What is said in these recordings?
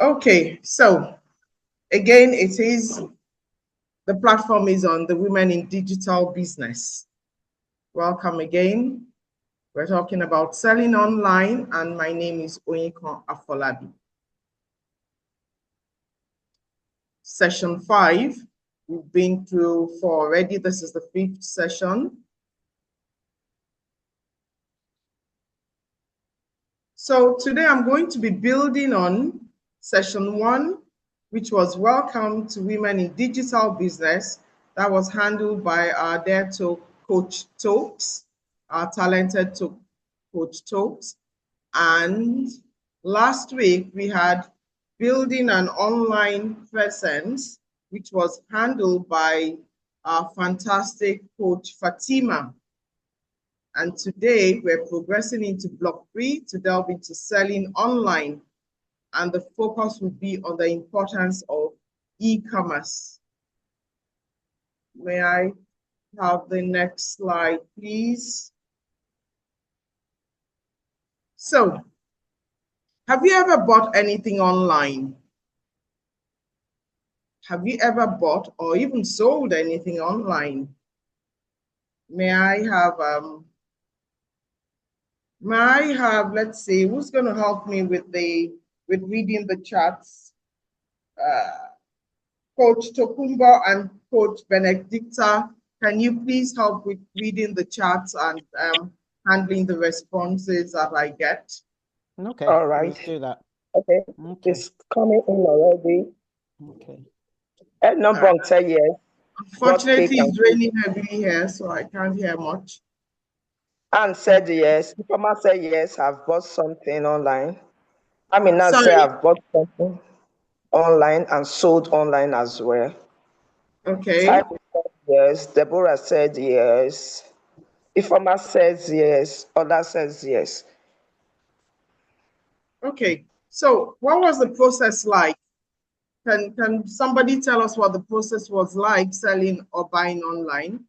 Okay, so again, the platform is on the Women in Digital Business. Welcome again. We're talking about selling online, and my name is Oyinkan Afolabi. Session 5, we've been through 4 already. This is the 5th session. So today I'm going to be building on session 1, which was Welcome to Women in Digital Business. That was handled by our dear Coach Tokes, our talented Coach Tokes. And last week we had Building an Online Presence, which was handled by our fantastic Coach Fatima. And today we're progressing into block 3 to delve into selling online. And the focus will be on the importance of e-commerce. May I have the next slide, please? So, have you ever bought anything online? Have you ever bought or even sold anything online? May I have, let's see, who's going to help me with reading the charts? Coach Tokumbo and Coach Benedicta, can you please help with reading the charts and handling the responses that I get? Okay. All right. Let's do that. Okay. It's coming in already. Okay. Number said yes. Unfortunately, it's raining heavily here, so I can't hear much. Anne said yes. Ifeoma said yes. I've bought something online. I mean, I say I've bought something online and sold online as well. Okay. Type said yes. Deborah said yes. Ifeoma says yes. Oda says yes. Okay. So, what was the process like? Can somebody tell us what the process was like selling or buying online?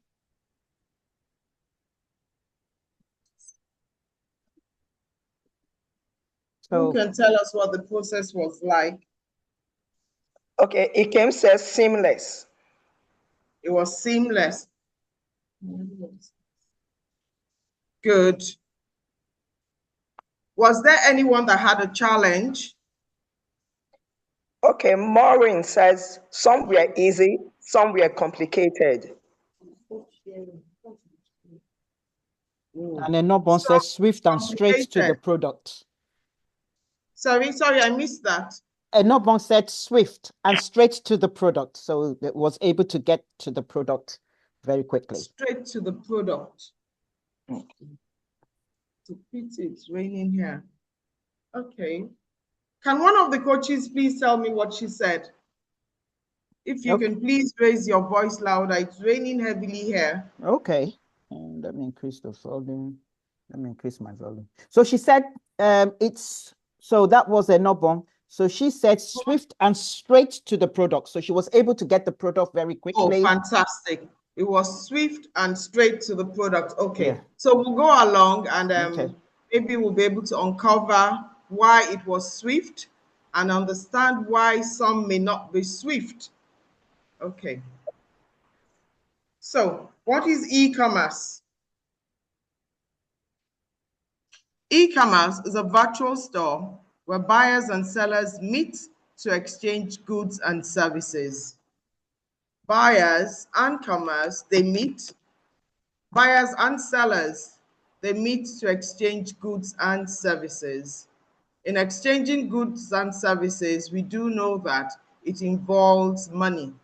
Who can tell us what the process was like? Okay, Ikem says seamless. It was seamless. Good. Was there anyone that had a challenge? Okay, Maureen says some were easy, some were complicated. And then Nobon says swift and straight to the product. Sorry, I missed that. Nobon said swift and straight to the product. So it was able to get to the product very quickly. Straight to the product. To pity, it's raining here. Okay. Can one of the coaches please tell me what she said? If you can please raise your voice louder. It's raining heavily here. Okay. And let me increase the volume. Let me increase my volume. So she said so that was a Nobon. So she said swift and straight to the product. So she was able to get the product very quickly. Oh, fantastic. It was swift and straight to the product. Okay. Yeah. So we'll go along and maybe we'll be able to uncover why it was swift and understand why some may not be swift. Okay. So what is e-commerce? E-commerce is a virtual store where buyers and sellers meet to exchange goods and services. Buyers and commerce, they meet. Buyers and sellers, they meet to exchange goods and services. In exchanging goods and services, we do know that it involves money.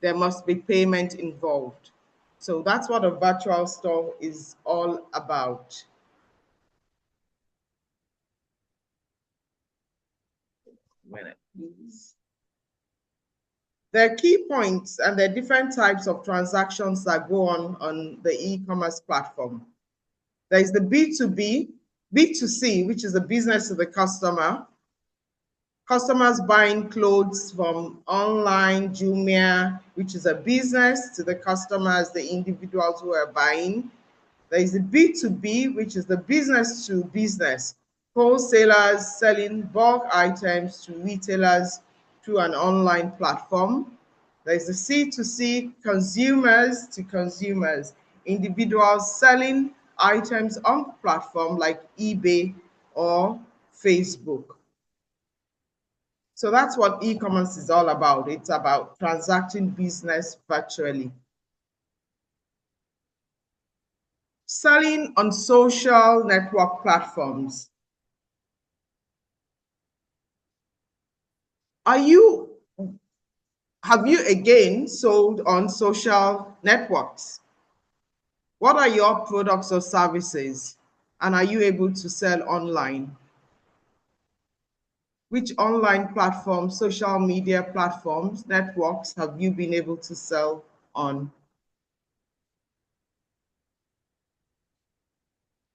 There must be payment involved. So that's what a virtual store is all about. Please. There are key points and there are different types of transactions that go on the e-commerce platform. There is the B2B, B2C, which is the business to the customer. Customers buying clothes from online, Jumia, which is a business to the customers, the individuals who are buying. There is the B2B, which is the business to business. wholesalers selling bulk items to retailers through an online platform. There's the C2C, consumers to consumers, individuals selling items on the platform like eBay or Facebook. So that's what e-commerce is all about. It's about transacting business virtually. Selling on social network platforms. Have you again sold on social networks? What are your products or services? And are you able to sell online? Which online platforms, social media platforms, networks have you been able to sell on?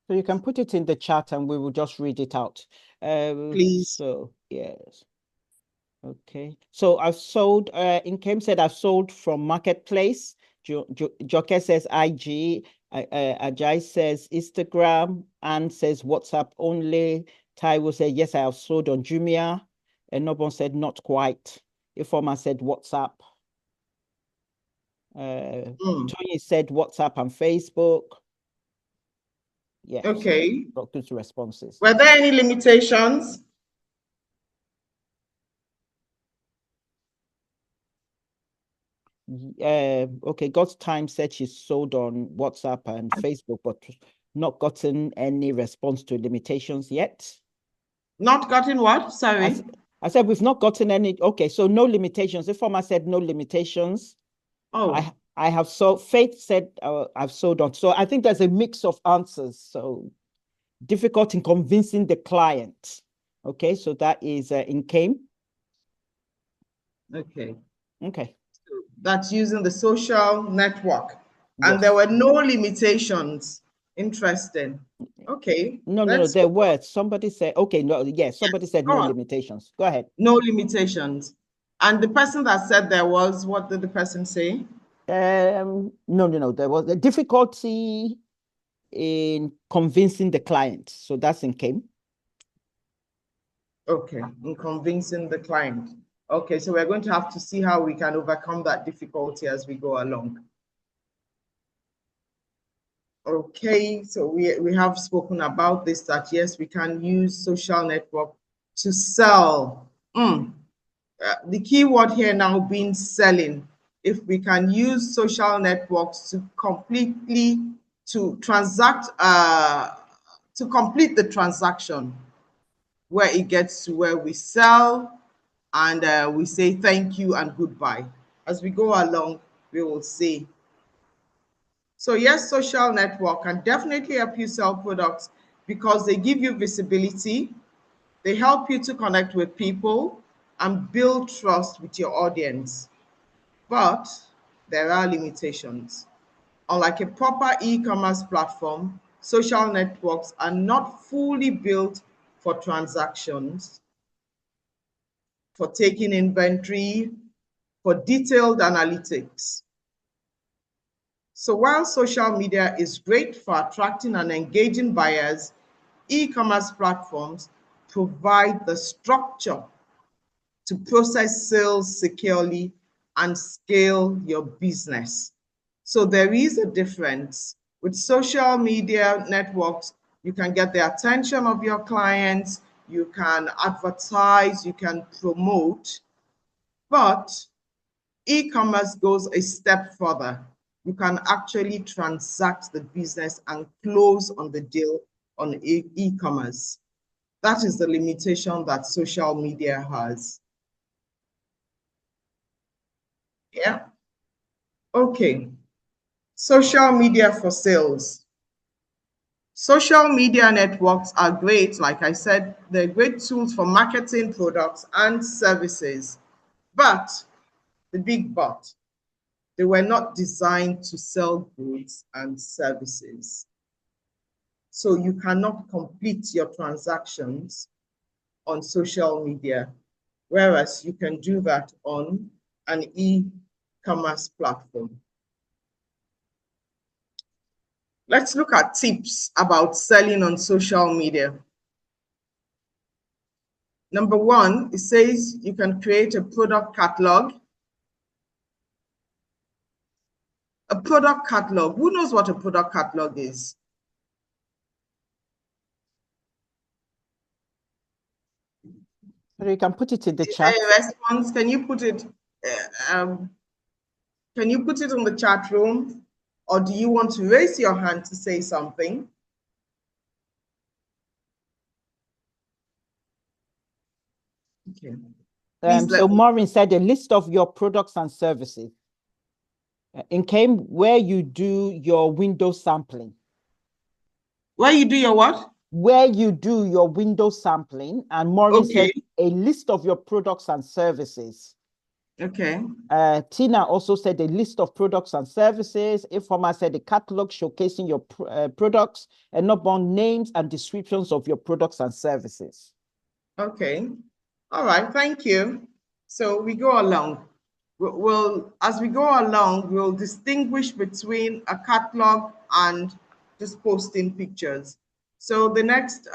So you can put it in the chat and we will just read it out. Please. So, yes. Okay. So I've sold, Inkem said I've sold from Marketplace. Joke says IG. Ajay says Instagram. Anne says WhatsApp only. Taiwo said, yes, I have sold on Jumia. And Nobon said, not quite. Ifoma said WhatsApp. Tony said WhatsApp and Facebook. Yes. Okay. Good responses. Were there any limitations? Okay, God's Time said she sold on WhatsApp and Facebook, but not gotten any response to limitations yet. Not gotten what? Sorry. I said we've not gotten any. Okay, so no limitations. The former said no limitations. Oh. I have sold. Faith said I've sold on. So I think there's a mix of answers. So difficult in convincing the client. Okay, so that is in came. Okay. Okay. That's using the social network. Yes. And there were no limitations. Interesting. Okay. No, there were. Somebody said, okay, no, yes, somebody said no limitations. Go ahead. No limitations. And the person that said there was, what did the person say? No. There was a difficulty in convincing the client. So that's in came. Okay, in convincing the client. Okay, so we're going to have to see how we can overcome that difficulty as we go along. Okay, so we have spoken about this, that yes, we can use social network to sell. The key word here now being selling. If we can use social networks to completely transact, to complete the transaction, where it gets to where we sell and we say thank you and goodbye. As we go along, we will see. So yes, social network can definitely help you sell products because they give you visibility, they help you to connect with people and build trust with your audience. But there are limitations. Unlike a proper e-commerce platform, social networks are not fully built for transactions, for taking inventory, for detailed analytics. So while social media is great for attracting and engaging buyers, e-commerce platforms provide the structure to process sales securely and scale your business. So there is a difference. With social media networks, you can get the attention of your clients, you can advertise, you can promote, but e-commerce goes a step further. You can actually transact the business and close on the deal on e-commerce. That is the limitation that social media has. Yeah. Okay. Social media for sales. Social media networks are great. Like I said, they're great tools for marketing products and services. But, the big but, they were not designed to sell goods and services. So you cannot complete your transactions on social media, whereas you can do that on an e-commerce platform. Let's look at tips about selling on social media. Number one, it says you can create a product catalog. A product catalog. Who knows what a product catalog is? So you can put it in the Is chat. there a response? Can you put it? Can you put it on the chat room, or do you want to raise your hand to say something? Okay. So Maureen said a list of your products and services. In came where you do your window sampling. Where you do your what? Where you do your window sampling, and Maureen said a list of your products and services. Okay. Tina also said a list of products and services. Ifoma said a catalog showcasing your products, and not on names and descriptions of your products and services. Okay. All right. Thank you. So we go along. As we go along, we'll distinguish between a catalog and just posting pictures. So the next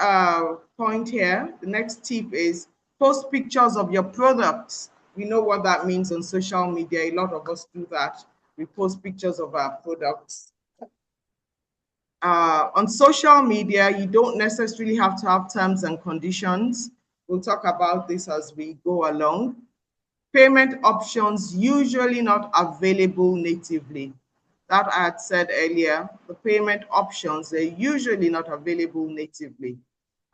point here, the next tip is post pictures of your products. We know what that means on social media. A lot of us do that. We post pictures of our products. On social media, you don't necessarily have to have terms and conditions. We'll talk about this as we go along. Payment options usually not available natively. That I had said earlier, the payment options, they're usually not available natively.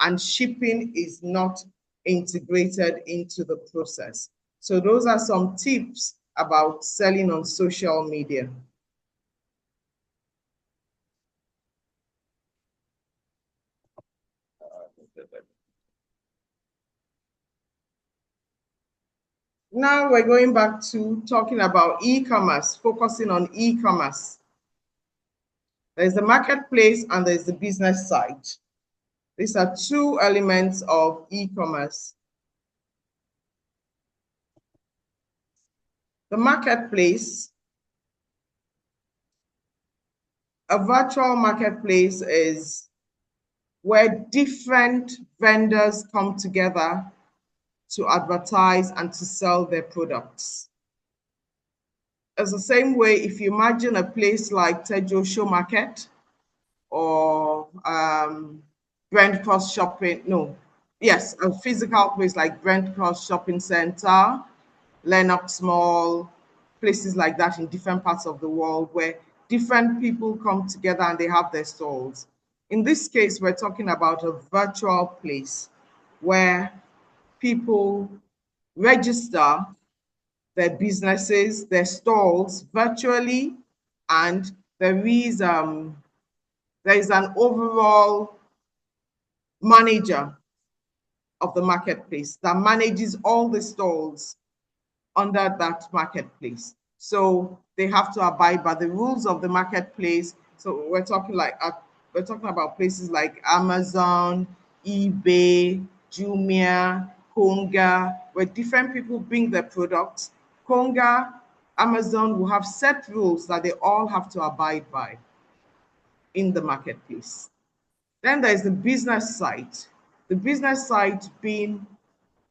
And shipping is not integrated into the process. So those are some tips about selling on social media. Now we're going back to talking about e-commerce, focusing on e-commerce. There's the marketplace and there's the business side. These are two elements of e-commerce. The marketplace, a virtual marketplace is where different vendors come together to advertise and to sell their products. It's the same way if you imagine a place like Tejo Show Market or Brent Cross Shopping, a physical place like Brent Cross Shopping Center, Lenox Mall, places like that in different parts of the world where different people come together and they have their stalls. In this case, we're talking about a virtual place where people register their businesses, their stalls virtually, and there is an overall manager of the marketplace that manages all the stalls under that marketplace. So they have to abide by the rules of the marketplace. So we're talking about places like Amazon, eBay, Jumia, Konga, where different people bring their products. Konga, Amazon will have set rules that they all have to abide by in the marketplace. Then there's the business site. The business site being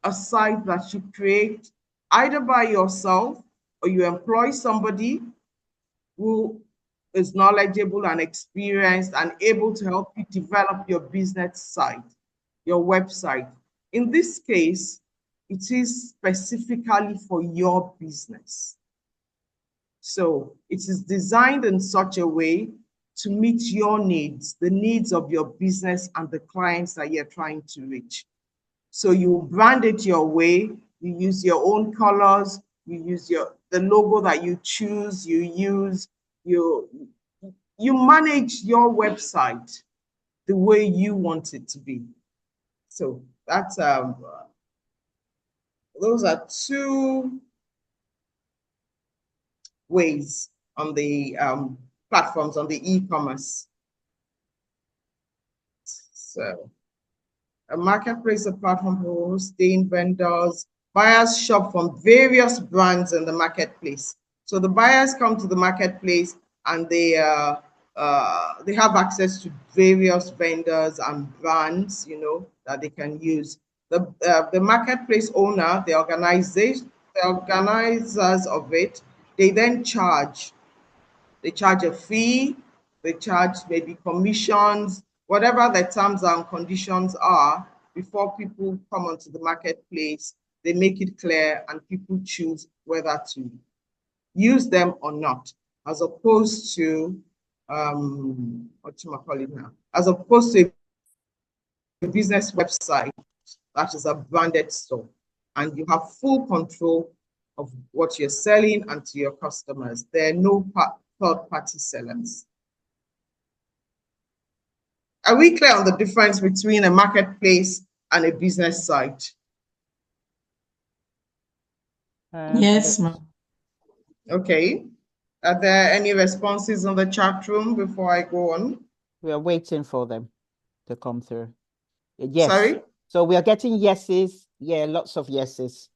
a site that you create either by yourself or you employ somebody who is knowledgeable and experienced and able to help you develop your business site, your website. In this case, it is specifically for your business. So it is designed in such a way to meet your needs, the needs of your business and the clients that you're trying to reach. So you brand it your way, you use your own colors, you use the logo that you choose, you manage your website the way you want it to be. So that's those are two ways on the platforms on the e-commerce. So a marketplace, a platform for hosting vendors. Buyers shop from various brands in the marketplace. So the buyers come to the marketplace and they have access to various vendors and brands, that they can use. The marketplace owner, the organization, the organizers of it, they then charge. They charge a fee, they charge maybe commissions, whatever the terms and conditions are before people come onto the marketplace. They make it clear and people choose whether to use them or not, as opposed to what do I call it now? As opposed to a business website that is a branded store, and you have full control of what you're selling and to your customers. There are no third-party sellers. Are we clear on the difference between a marketplace and a business site? Yes, ma'am. Okay. Are there any responses on the chat room before I go on? We are waiting for them to come through. Yes. Sorry? So we are getting yeses. Yeah, lots of yeses.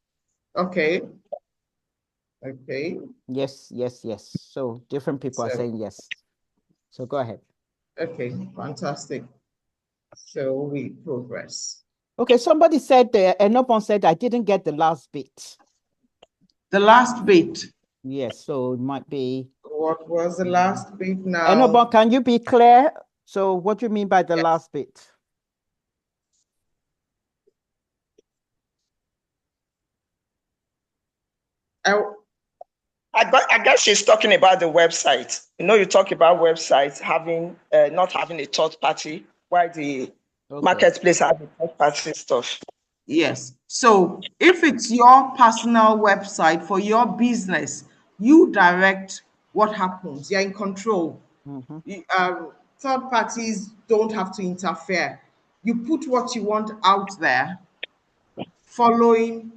Okay. Okay. Yes, yes, yes. So different people are saying yes. So go ahead. Okay, fantastic. So we progress. Okay, somebody said, Enopon said, I didn't get the last bit. The last bit. Yes, so it might be. What was the last bit now? Enopon, can you be clear? So what do you mean by the last bit? I guess she's talking about the website. You know, you talk about websites having not having a third party, while the marketplace has a third party stuff. Yes. So if it's your personal website for your business, you direct what happens. You're in control. Third parties don't have to interfere. You put what you want out there, following,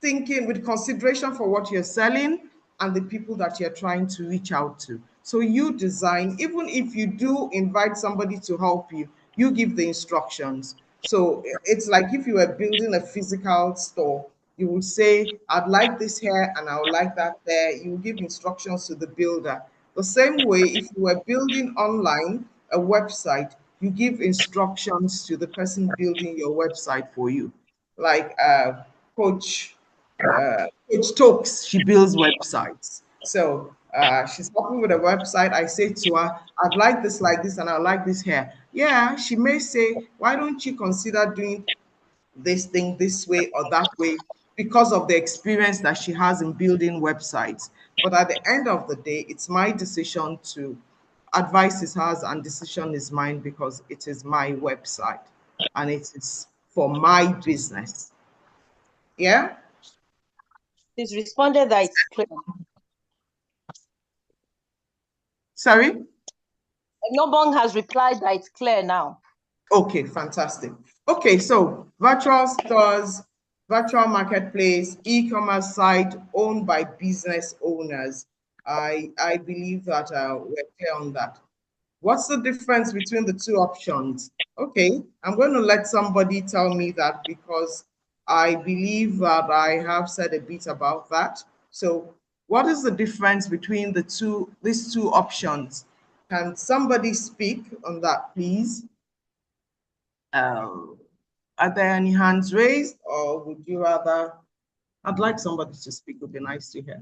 thinking with consideration for what you're selling and the people that you're trying to reach out to. So you design, even if you do invite somebody to help you, you give the instructions. So it's like if you were building a physical store, you would say, I'd like this here and I would like that there. You will give instructions to the builder. The same way, if you were building online a website, you give instructions to the person building your website for you. Like Coach Stokes, she builds websites. So she's helping with a website. I say to her, I'd like this like this and I'd like this here. Yeah, she may say, why don't you consider doing this thing this way or that way, because of the experience that she has in building websites. But at the end of the day, it's my decision to advice is hers and decision is mine, because it is my website and it is for my business. Yeah? She's responded that it's clear. Sorry? Nobong has replied that it's clear now. Okay, fantastic. Okay, so virtual stores, virtual marketplace, e-commerce site owned by business owners. I believe that we're clear on that. What's the difference between the two options? Okay, I'm going to let somebody tell me that, because I believe that I have said a bit about that. So what is the difference between these two options? Can somebody speak on that, please? Are there any hands raised, or would you rather? I'd like somebody to speak. It would be nice to hear.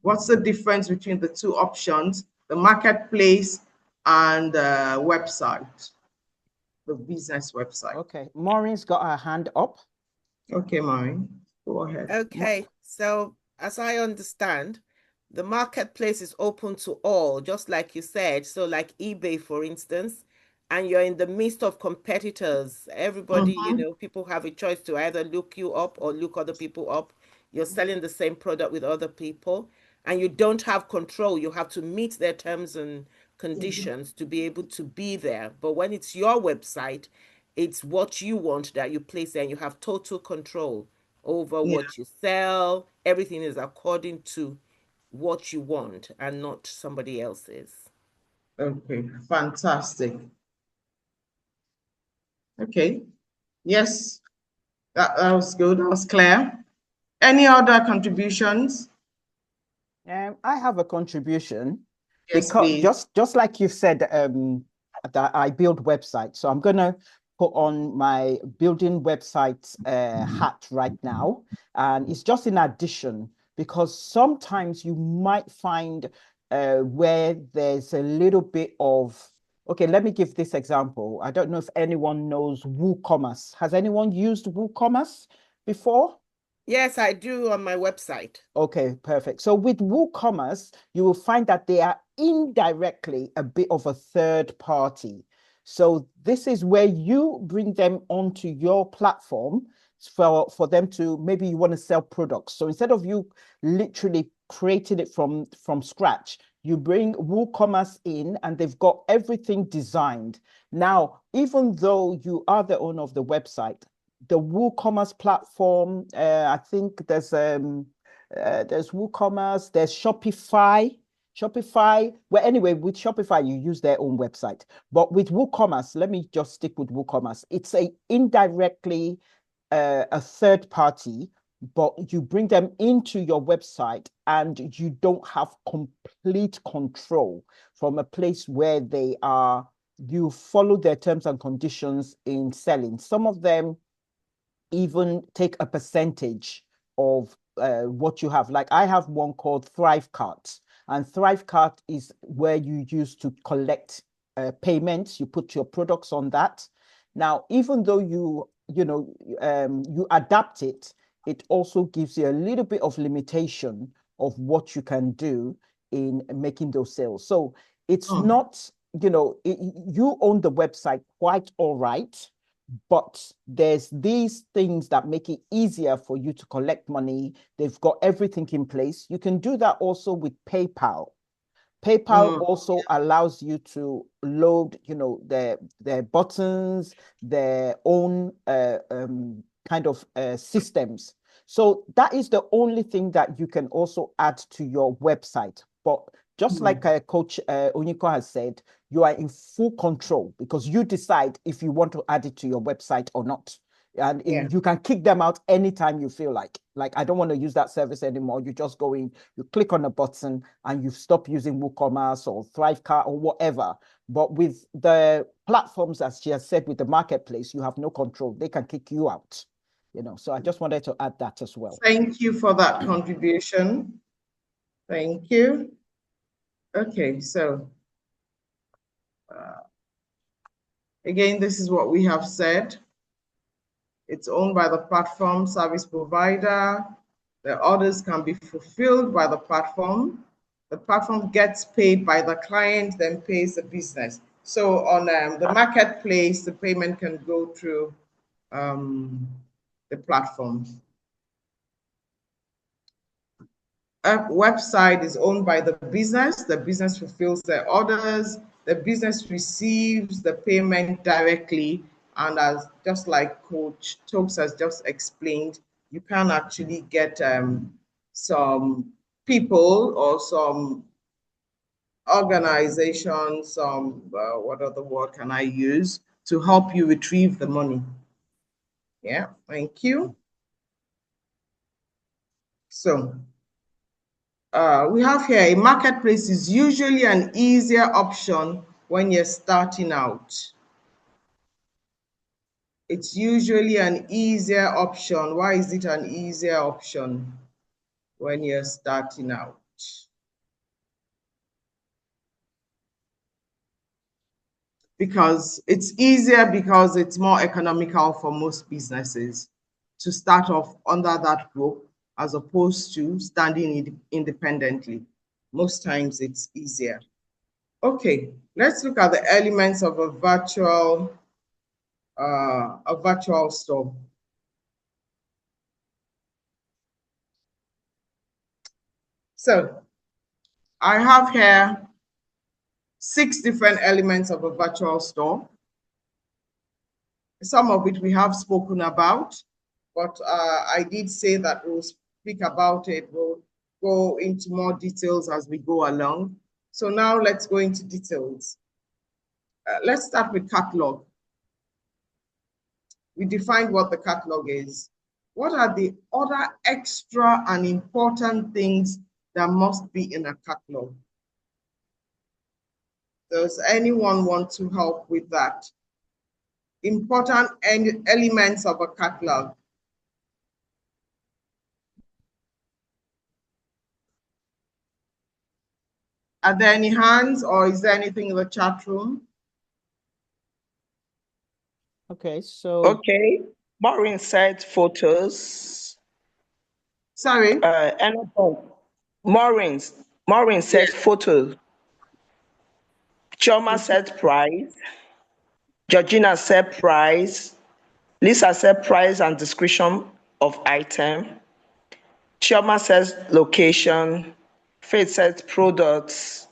What's the difference between the two options, the marketplace and the website, the business website? Okay, Maureen's got her hand up. Okay, Maureen, go ahead. Okay, so as I understand, the marketplace is open to all, just like you said. So like eBay, for instance, and you're in the midst of competitors. Everybody, you know, people have a choice to either look you up or look other people up. You're selling the same product with other people, and you don't have control. You have to meet their terms and conditions to be able to be there. But when it's your website, it's what you want that you place there, and you have total control over what you sell. Everything is according to what you want and not somebody else's. Okay, fantastic. Okay, yes, that was good. That was clear. Any other contributions? I have a contribution. Yes, because please. just like you said, that I build websites. So I'm gonna put on my building website hat right now. And it's just in addition, because sometimes you might find where there's a little bit of, okay, let me give this example. I don't know if anyone knows WooCommerce. Has anyone used WooCommerce before? Yes, I do on my website. Okay, perfect. So with WooCommerce, you will find that they are indirectly a bit of a third party. So this is where you bring them onto your platform for them to, maybe you want to sell products. So instead of you literally creating it from scratch, you bring WooCommerce in and they've got everything designed. Now, even though you are the owner of the website, the WooCommerce platform, I think there's WooCommerce, there's Shopify. Well, anyway, with Shopify, you use their own website. But with WooCommerce, let me just stick with WooCommerce. It's indirectly a third party, but you bring them into your website and you don't have complete control from a place where they are. You follow their terms and conditions in selling. Some of them even take a percentage of what you have. Like I have one called ThriveCart, and ThriveCart is where you use to collect payments. You put your products on that. Now, even though you adapt it, it also gives you a little bit of limitation of what you can do in making those sales. So it's not, you own the website quite all right, but there's these things that make it easier for you to collect money. They've got everything in place. You can do that also with PayPal. PayPal also allows you to load, their buttons, their own kind of systems. So that is the only thing that you can also add to your website. But just like Coach Oyinkan has said, you are in full control because you decide if you want to add it to your website or not. And you can kick them out anytime you feel like I don't want to use that service anymore. You just go in, you click on a button and you stop using WooCommerce or ThriveCart or whatever. But with the platforms, as she has said, with the marketplace, you have no control. They can kick you out. So I just wanted to add that as well. Thank you for that contribution. Thank you. Okay, so again, this is what we have said. It's owned by the platform service provider. The orders can be fulfilled by the platform. The platform gets paid by the client, then pays the business. So on the marketplace, the payment can go through the platform. A website is owned by the business fulfills their orders, the business receives the payment directly, and as just like Coach Tobes has just explained, you can actually get some people or some organizations, what other word can I use, to help you retrieve the money. Yeah, thank you. So we have here a marketplace is usually an easier option when you're starting out. It's usually an easier option. Why is it an easier option when you're starting out? Because it's easier because it's more economical for most businesses to start off under that group as opposed to standing independently. Most times it's easier. Okay, let's look at the elements of a virtual store. So I have here 6 different elements of a virtual store. Some of it we have spoken about, but I did say that we'll speak about it. We'll go into more details as we go along. So now let's go into details. Let's start with catalog. We defined what the catalog is. What are the other extra and important things that must be in a catalog? Does anyone want to help with that? important elements of a catalog. Are there any hands, or is there anything in the chat room? Okay, so. Okay. Maureen said photos. Sorry? Maureen said photos. Chioma said price. Georgina said price. Lisa said price and description of item. Chioma says location. Faith said products.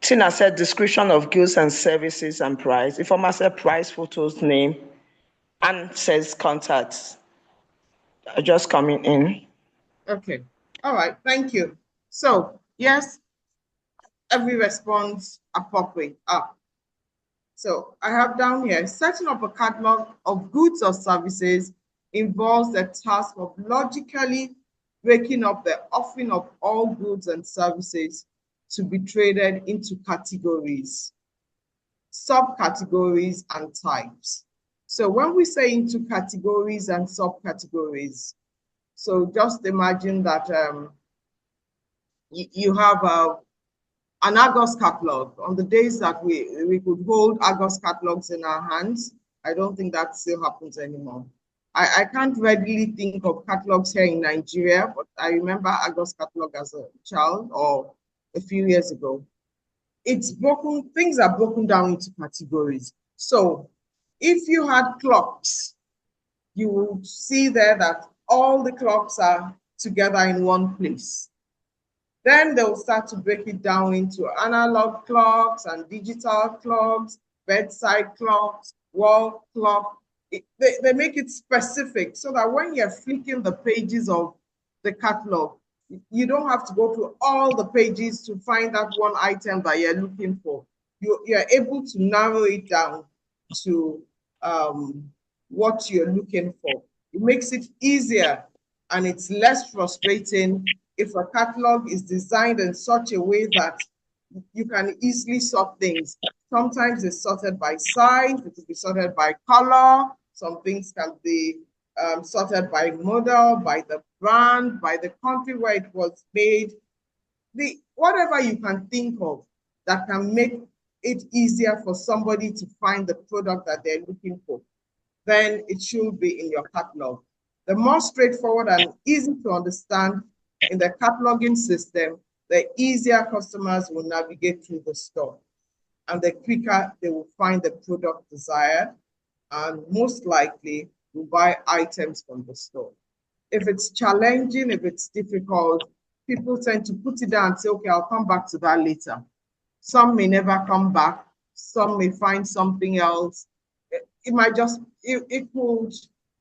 Tina said description of goods and services and price. Ifeoma said price, photos, name. Anne says contacts. Just coming in. Okay. All right. Thank you. So, yes, every response appropriate. So I have down here, setting up a catalog of goods or services involves the task of logically breaking up the offering of all goods and services to be traded into categories, subcategories, and types. So when we say into categories and subcategories, so just imagine that you have an Argos catalog. On the days that we could hold Argos catalogs in our hands, I don't think that still happens anymore. I can't readily think of catalogs here in Nigeria, but I remember Argos catalog as a child or a few years ago. It's broken, things are broken down into categories. So if you had clocks, you would see there that all the clocks are together in one place. Then they'll start to break it down into analog clocks and digital clocks, bedside clocks, wall clock. They make it specific so that when you're flicking the pages of the catalog, you don't have to go through all the pages to find that one item that you're looking for. You're able to narrow it down to what you're looking for. It makes it easier and it's less frustrating if a catalog is designed in such a way that you can easily sort things. Sometimes it's sorted by size, it can be sorted by color, some things can be sorted by model, by the brand, by the country where it was made. Whatever you can think of that can make it easier for somebody to find the product that they're looking for, then it should be in your catalog. The more straightforward and easy to understand in the cataloging system, the easier customers will navigate through the store and the quicker they will find the product desired and most likely will buy items from the store. If it's challenging, if it's difficult, people tend to put it down and say, okay, I'll come back to that later. Some may never come back. Some may find something else. It might just, it could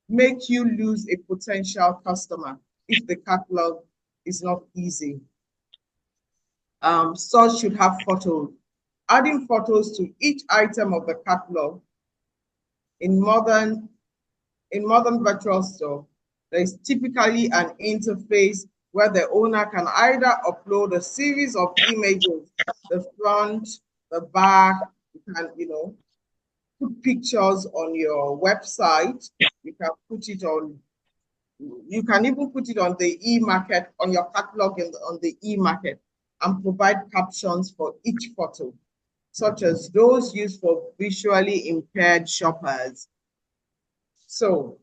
make you lose a potential customer if the catalog is not easy. Stores should have photos. Adding photos to each item of the catalog in modern virtual store, there is typically an interface where the owner can either upload a series of images, the front, the back, you can, put pictures on your website, you can put it on, you can even put it on the e-market, on your catalog on the e-market, and provide captions for each photo, such as those used for visually impaired shoppers. So,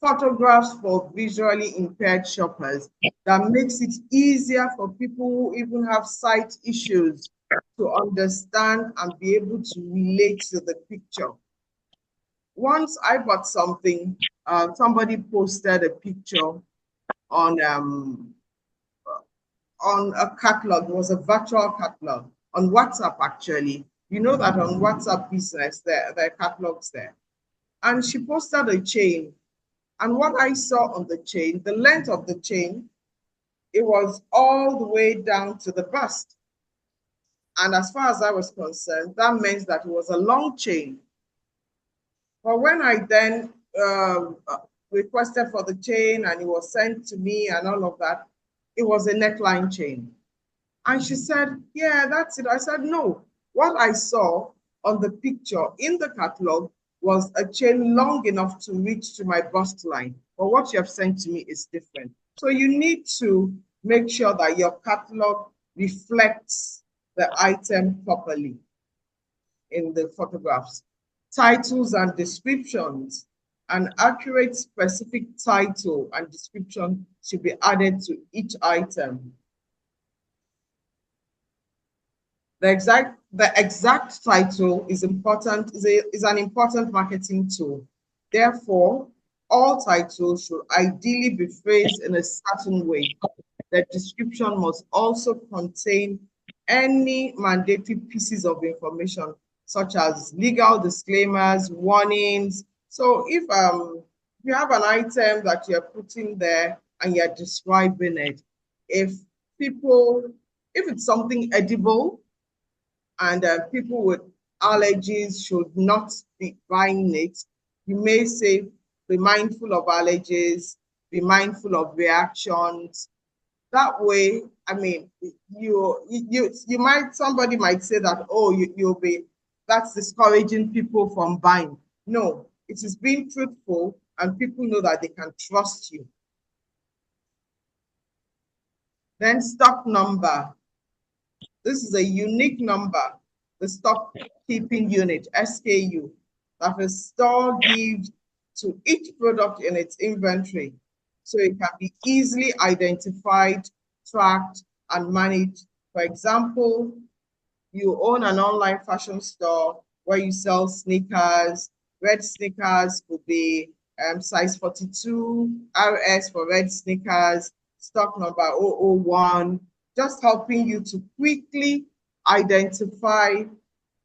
photographs for visually impaired shoppers, that makes it easier for people who even have sight issues to understand and be able to relate to the picture. Once I bought something, somebody posted a picture on a catalog. It was a virtual catalog on WhatsApp, actually. You know that on WhatsApp Business, there are catalogs there. And she posted a chain. And what I saw on the chain, the length of the chain, it was all the way down to the bust. And as far as I was concerned, that meant that it was a long chain. But when I then requested for the chain and it was sent to me and all of that, it was a neckline chain. And she said, yeah, that's it. I said, no, what I saw on the picture in the catalog was a chain long enough to reach to my bust line. But what you have sent to me is different. So you need to make sure that your catalog reflects the item properly in the photographs. Titles and descriptions. An accurate specific title and description should be added to each item. The exact title is important, is an important marketing tool. Therefore, all titles should ideally be phrased in a certain way. The description must also contain any mandatory pieces of information, such as legal disclaimers, warnings. So if you have an item that you're putting there and you're describing it, if it's something edible, and people with allergies should not be buying it, you may say, be mindful of allergies, be mindful of reactions. That way, I mean, somebody might say that, oh, that's discouraging people from buying. No, it is being truthful and people know that they can trust you. Then stock number. This is a unique number, the stock keeping unit, SKU, that a store gives to each product in its inventory, so it can be easily identified, tracked, and managed. For example, you own an online fashion store where you sell sneakers. Red sneakers could be size 42, RS for red sneakers, stock number 001, just helping you to quickly identify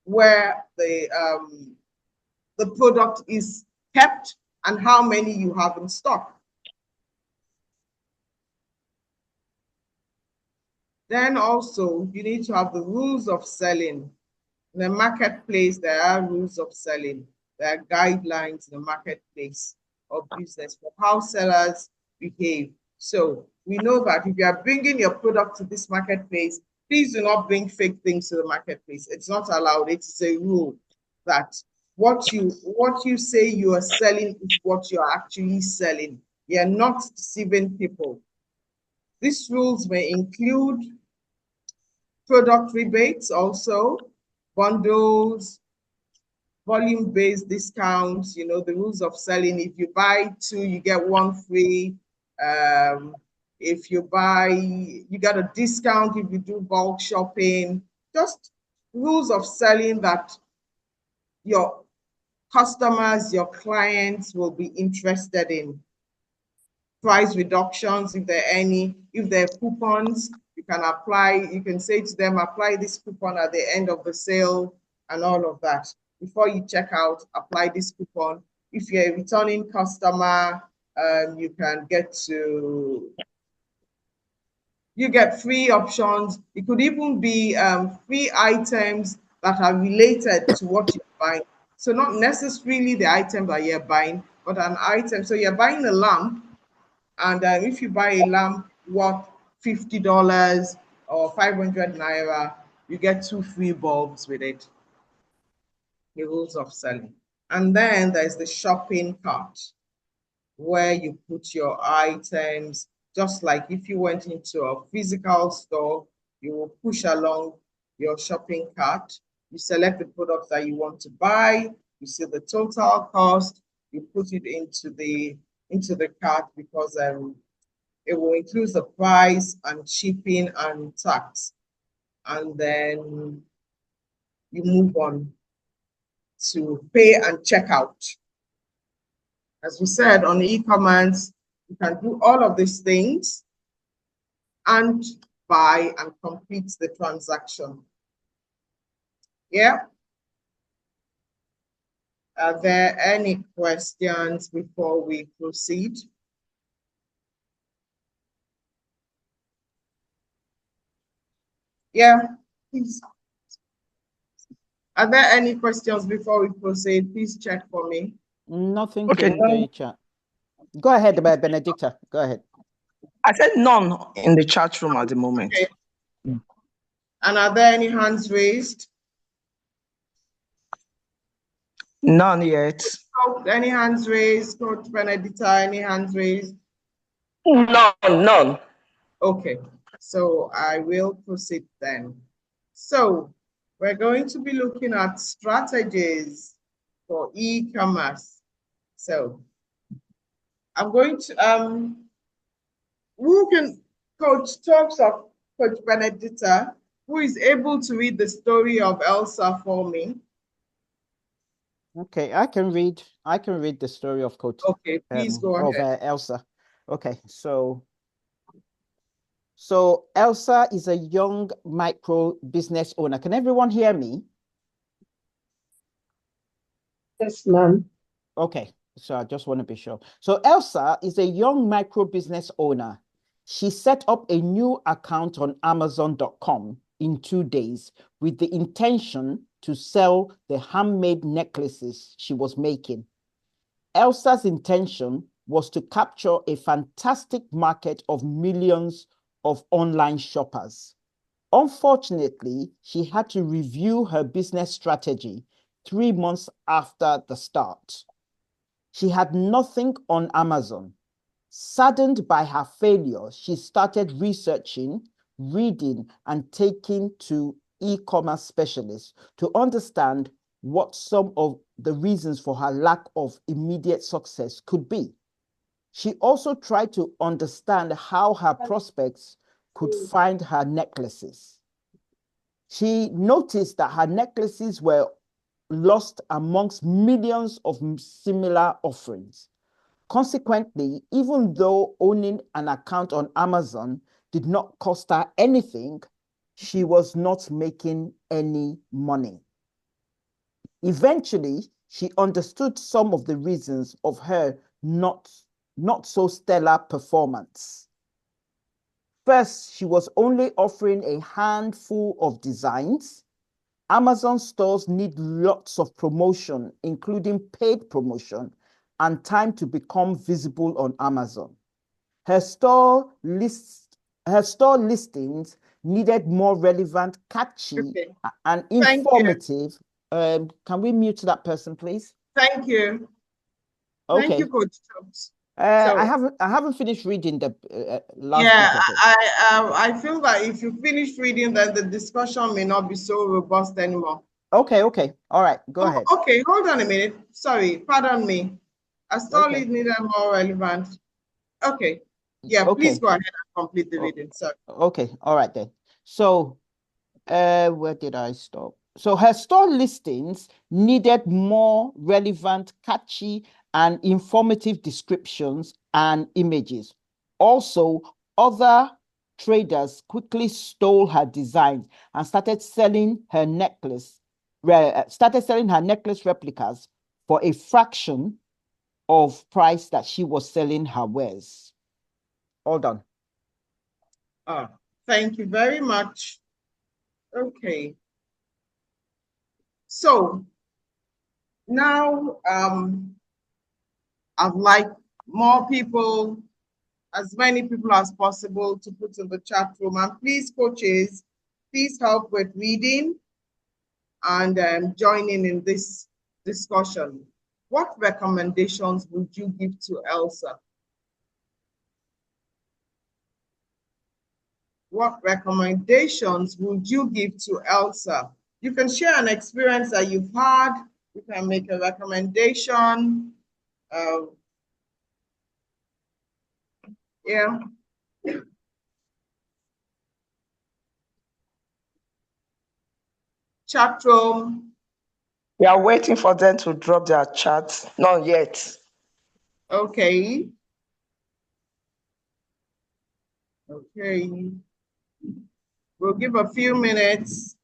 where the product is kept and how many you have in stock. Then also, you need to have the rules of selling. In the marketplace, there are rules of selling. There are guidelines in the marketplace of business for how sellers behave. So we know that if you are bringing your product to this marketplace, please do not bring fake things to the marketplace. It's not allowed. It is a rule that what you say you are selling is what you are actually selling. You are not deceiving people. These rules may include product rebates also, bundles, volume-based discounts, the rules of selling. If you buy 2, you get 1 free. If you buy, you get a discount if you do bulk shopping. Just rules of selling that your customers, your clients will be interested in. Price reductions, if there are any. If there are coupons, you can apply. You can say to them, apply this coupon at the end of the sale and all of that. Before you check out, apply this coupon. If you're a returning customer, you can get free options. It could even be free items that are related to what you're buying. So not necessarily the item that you're buying, but an item. So you're buying a lamp, and if you buy a lamp worth $50 or 500 naira, you get 2 free bulbs with it. The rules of selling. And then there's the shopping cart, where you put your items, just like if you went into a physical store, you will push along your shopping cart. You select the products that you want to buy, you see the total cost, you put it into the cart, because it will include the price and shipping and tax. And then you move on to pay and check out. As we said, on e-commerce, you can do all of these things and buy and complete the transaction. Yeah. Are there any questions before we proceed? Yeah, please. Are there any questions before we proceed? Please check for me. Nothing in the chat. Go ahead, Benedicta. Go ahead. I said none in the chat room at the moment. Okay. And are there any hands raised? None yet. So, any hands raised? Coach Benedicta, any hands raised? None. Okay, so I will proceed then. So we're going to be looking at strategies for e-commerce. So I'm going to, who can, Coach talks of Coach Benedicta, who is able to read the story of Elsa for me. Okay, I can read the story of Coach Okay, please go ahead. Elsa. Okay, so Elsa is a young micro business owner. Can everyone hear me? Yes, ma'am. Okay, so I just want to be sure. So Elsa is a young micro business owner. She set up a new account on Amazon.com in 2 days with the intention to sell the handmade necklaces she was making. Elsa's intention was to capture a fantastic market of millions of online shoppers. Unfortunately, she had to review her business strategy 3 months after the start. She had nothing on Amazon. Saddened by her failure, she started researching, reading, and taking to e-commerce specialists to understand what some of the reasons for her lack of immediate success could be. She also tried to understand how her prospects could find her necklaces. She noticed that her necklaces were lost amongst millions of similar offerings. Consequently, even though owning an account on Amazon did not cost her anything, she was not making any money. Eventually, she understood some of the reasons of her not so stellar performance. First, she was only offering a handful of designs. Amazon stores need lots of promotion, including paid promotion, and time to become visible on Amazon. Her store listings needed more relevant, catchy, Okay. and Thank you. informative. Can we mute that person, please? Thank you. Okay. Thank you, Coach Tubbs. I haven't finished reading the last Yeah, bit of it. I feel that if you finish reading, then the discussion may not be so robust anymore. Okay. All right, go ahead. Okay, hold on a minute. Sorry, pardon me. I still Okay. needed more relevant. Okay. Yeah, please go ahead and complete the reading. Sorry. Okay, all right then. So, where did I stop? So her store listings needed more relevant, catchy, and informative descriptions and images. Also, other traders quickly stole her designs and started selling her necklace replicas for a fraction of price that she was selling her wares. All done. Thank you very much. Okay. So now I'd like more people, as many people as possible, to put in the chat room. And please, coaches, please help with reading and joining in this discussion. What recommendations would you give to Elsa? What recommendations would you give to Elsa? You can share an experience that you've had. You can make a recommendation. Yeah. Chat room. We are waiting for them to drop their chat. Not yet. Okay. Okay. We'll give a few minutes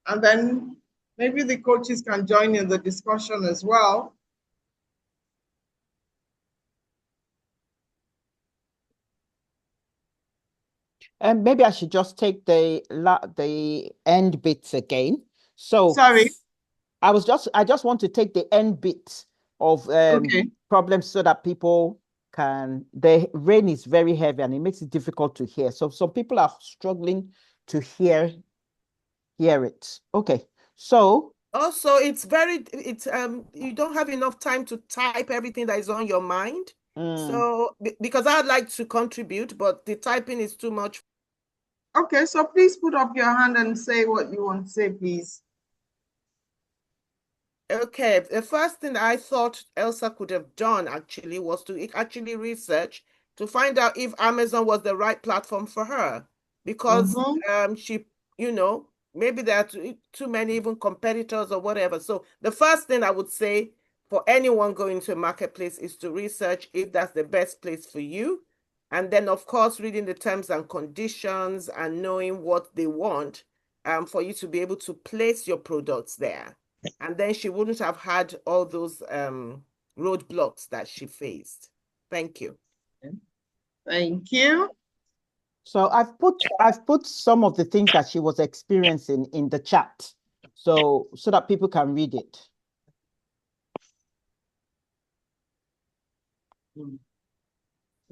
and then maybe the coaches can join in the discussion as well. And maybe I should just take the end bits again. So sorry, I just want to take the end bit of problems so that people can. The rain is very heavy and it makes it difficult to hear. So some people are struggling to hear it. Okay. So Also, it's you don't have enough time to type everything that is on your mind. So because I'd like to contribute, but the typing is too much. Okay, so please put up your hand and say what you want to say, please. Okay, the first thing I thought Elsa could have done actually was to actually research to find out if Amazon was the right platform for her, because she, maybe there are too many even competitors or whatever. So the first thing I would say for anyone going to a marketplace is to research if that's the best place for you. And then, of course, reading the terms and conditions and knowing what they want for you to be able to place your products there. And then she wouldn't have had all those roadblocks that she faced. Thank you. Thank you. So I've put some of the things that she was experiencing in the chat, so that people can read it.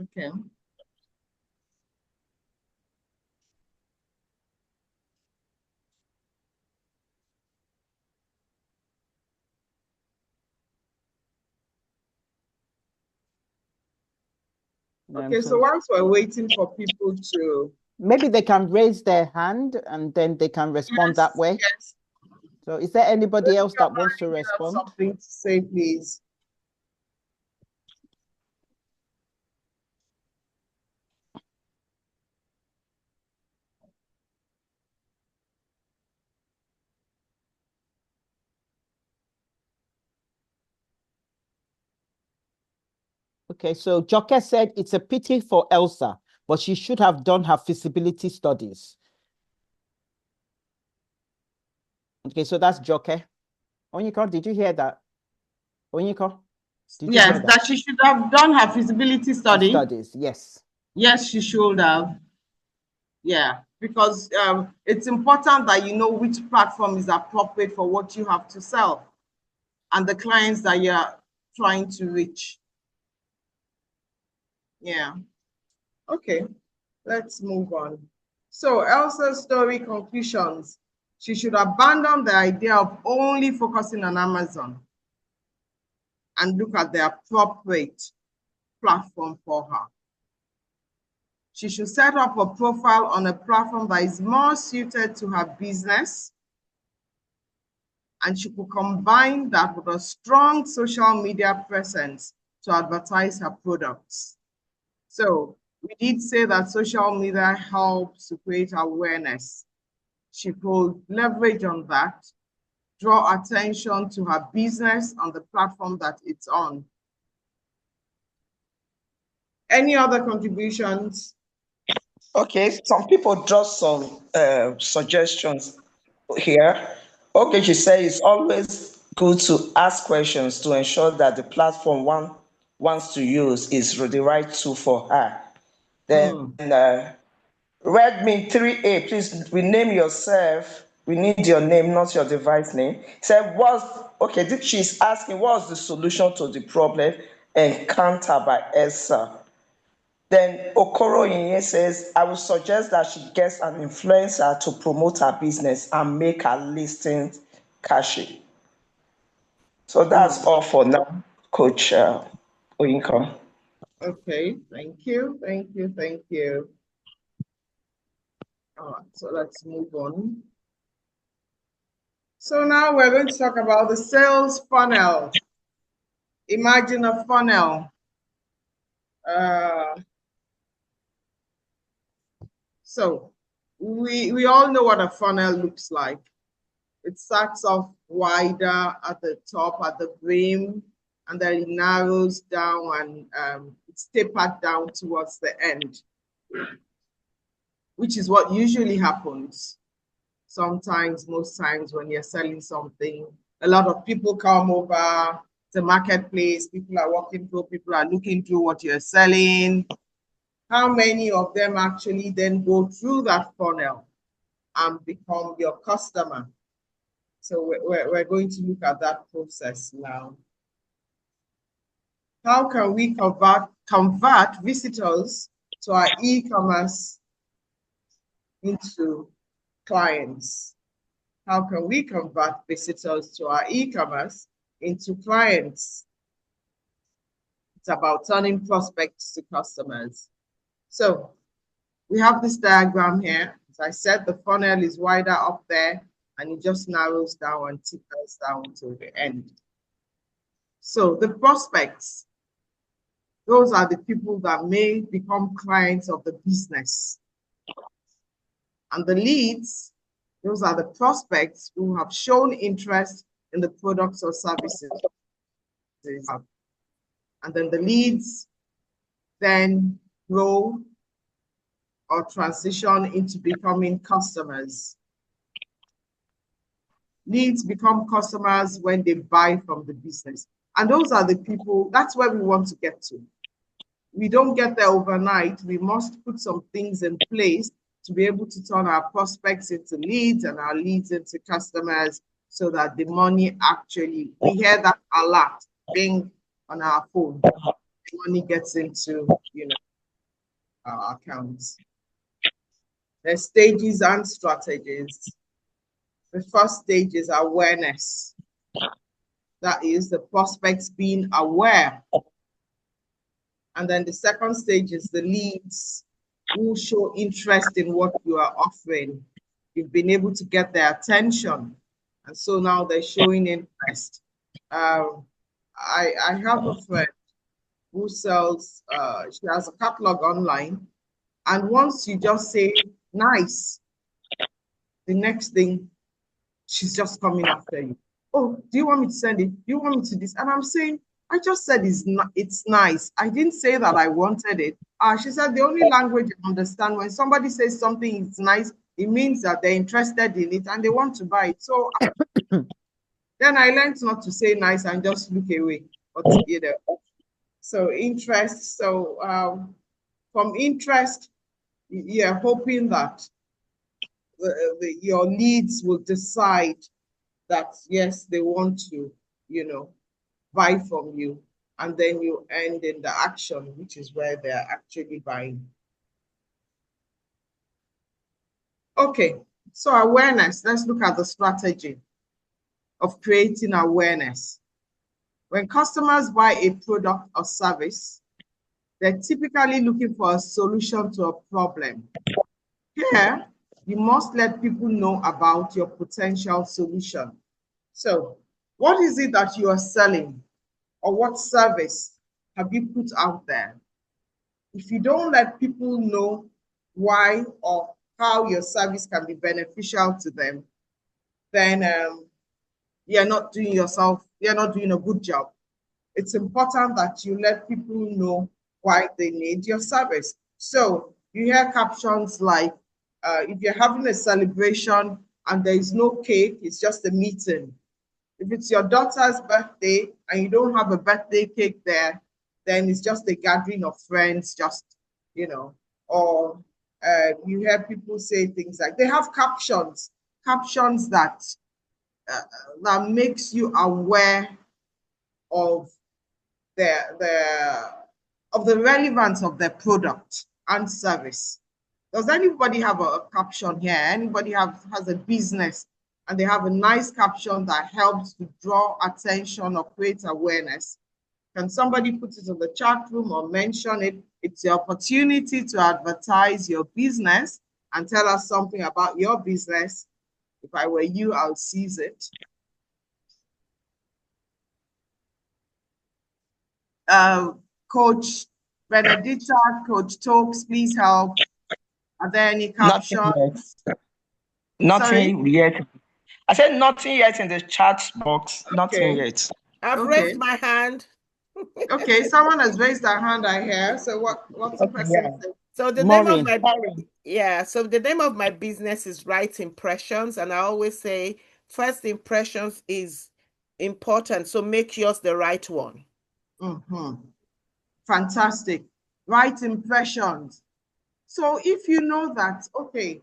Okay. Okay, so whilst we're waiting for people to... Maybe they can raise their hand and then they can respond that way. Yes. So is there anybody else that wants to respond? Something to say, please. Okay, so Joke said it's a pity for Elsa, but she should have done her feasibility studies. Okay, so that's Joke. Oyinkan, did you hear that? Oyinkan? Yes, that she should have done her feasibility study. Studies, yes. Yes, she should have. Yeah, because it's important that you know which platform is appropriate for what you have to sell and the clients that you're trying to reach. Yeah. Okay, let's move on. So Elsa's story conclusions. She should abandon the idea of only focusing on Amazon and look at the appropriate platform for her. She should set up a profile on a platform that is more suited to her business, and she could combine that with a strong social media presence to advertise her products. So we did say that social media helps to create awareness. She could leverage on that, draw attention to her business on the platform that it's on. Any other contributions? Okay, some people draw some suggestions here. Okay, she says it's always good to ask questions to ensure that the platform one wants to use is the right tool for her. Then Redmi 3A, please rename yourself. We need your name, not your device name. Said, she's asking what's the solution to the problem encountered by Elsa. Then Okoro Inye says, I would suggest that she gets an influencer to promote her business and make her listings cashy. So that's all for now, Coach Oyinkan. Okay, thank you. All right, so let's move on. So now we're going to talk about the sales funnel. Imagine a funnel. So we all know what a funnel looks like. It starts off wider at the top, at the brim, and then it narrows down and it's tapered down towards the end, which is what usually happens. Sometimes, most times when you're selling something, a lot of people come over the marketplace, people are walking through, people are looking through what you're selling. How many of them actually then go through that funnel and become your customer? So we're going to look at that process now. How can we convert visitors to our e-commerce into clients? How can we convert visitors to our e-commerce into clients? It's about turning prospects to customers. So we have this diagram here. As I said, the funnel is wider up there and it just narrows down and tickles down to the end. So the prospects, those are the people that may become clients of the business. And the leads, those are the prospects who have shown interest in the products or services. And then the leads then grow or transition into becoming customers. Leads become customers when they buy from the business. And those are the people, that's where we want to get to. We don't get there overnight. We must put some things in place to be able to turn our prospects into leads and our leads into customers so that the money actually, we hear that a lot, being on our phone. The money gets into, our accounts. There's stages and strategies. The first stage is awareness. That is the prospects being aware. And then the second stage is the leads who show interest in what you are offering. You've been able to get their attention. And so now they're showing interest. I have a friend who sells, she has a catalog online. And once you just say, nice, the next thing, she's just coming after you. Oh, do you want me to send it? Do you want me to this? And I'm saying, I just said it's nice. I didn't say that I wanted it. She said the only language I understand when somebody says something is nice, it means that they're interested in it and they want to buy it. So then I learned not to say nice and just look away. But so interest. So from interest, you're hoping that your leads will decide that yes, they want to, buy from you, and then you end in the action, which is where they're actually buying. Okay, so awareness. Let's look at the strategy of creating awareness. When customers buy a product or service, they're typically looking for a solution to a problem. Here, you must let people know about your potential solution. So, what is it that you are selling, or what service have you put out there? If you don't let people know why or how your service can be beneficial to them, then you're not doing a good job. It's important that you let people know why they need your service. So you hear captions like, if you're having a celebration and there is no cake, it's just a meeting. If it's your daughter's birthday and you don't have a birthday cake there, then it's just a gathering of friends, or you hear people say things like, they have captions that makes you aware of the relevance of their product and service. Does anybody have a caption here? Anybody has a business and they have a nice caption that helps to draw attention or create awareness? Can somebody put it in the chat room or mention it? It's your opportunity to advertise your business and tell us something about your business. If I were you, I'll seize it. Coach Benedicta, Coach Tokes, please help. Are there any captions? Nothing yet. I said nothing yet in the chat box. Nothing yet. I've raised my hand. Okay, someone has raised their hand, I hear. So what's the person saying? So the name of the name of my business is Right Impressions, and I always say first impressions is important, so make yours the right one. Fantastic. Right impressions. So if you know that, okay,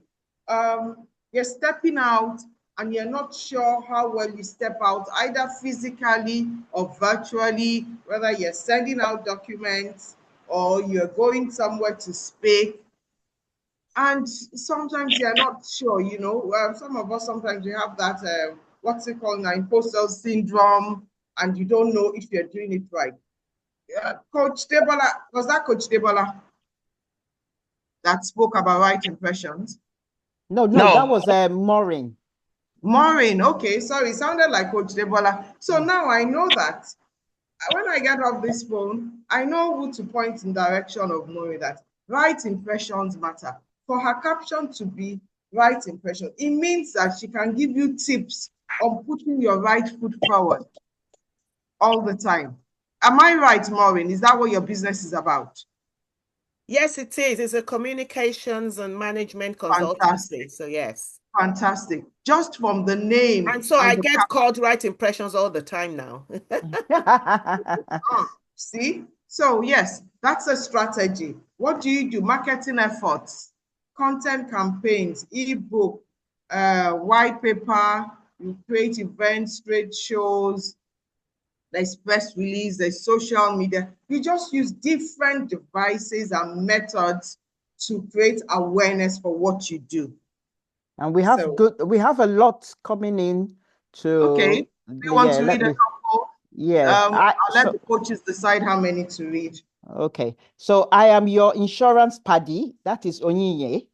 you're stepping out and you're not sure how well you step out, either physically or virtually, whether you're sending out documents or you're going somewhere to speak, and sometimes you're not sure, you know. Some of us, sometimes we have that, what's it called now, imposter syndrome, and you don't know if you're doing it right. Coach Debola, was that Coach Debola that spoke about right impressions? No, No. that was Maureen. Maureen, okay, sorry, sounded like Coach Debola. So now I know that when I get off this phone, I know who to point in direction of Maureen, that right impressions matter. For her caption to be right impression, it means that she can give you tips on putting your right foot forward all the time. Am I right, Maureen? Is that what your business is about? Yes, it is. It's a communications and management consultancy. Fantastic. So yes. Fantastic. Just from the name. And so I the get called right impressions all the time now. See? So yes, that's a strategy. What do you do? Marketing efforts, content campaigns, ebook, white paper, you create events, trade shows, there's press release, there's social media. You just use different devices and methods to create awareness for what you do. And we have we have a lot coming in to. Okay, we want to read a couple. Yeah, I'll let the coaches decide how many to read. Okay, so I am your insurance paddy. That is Onyinye.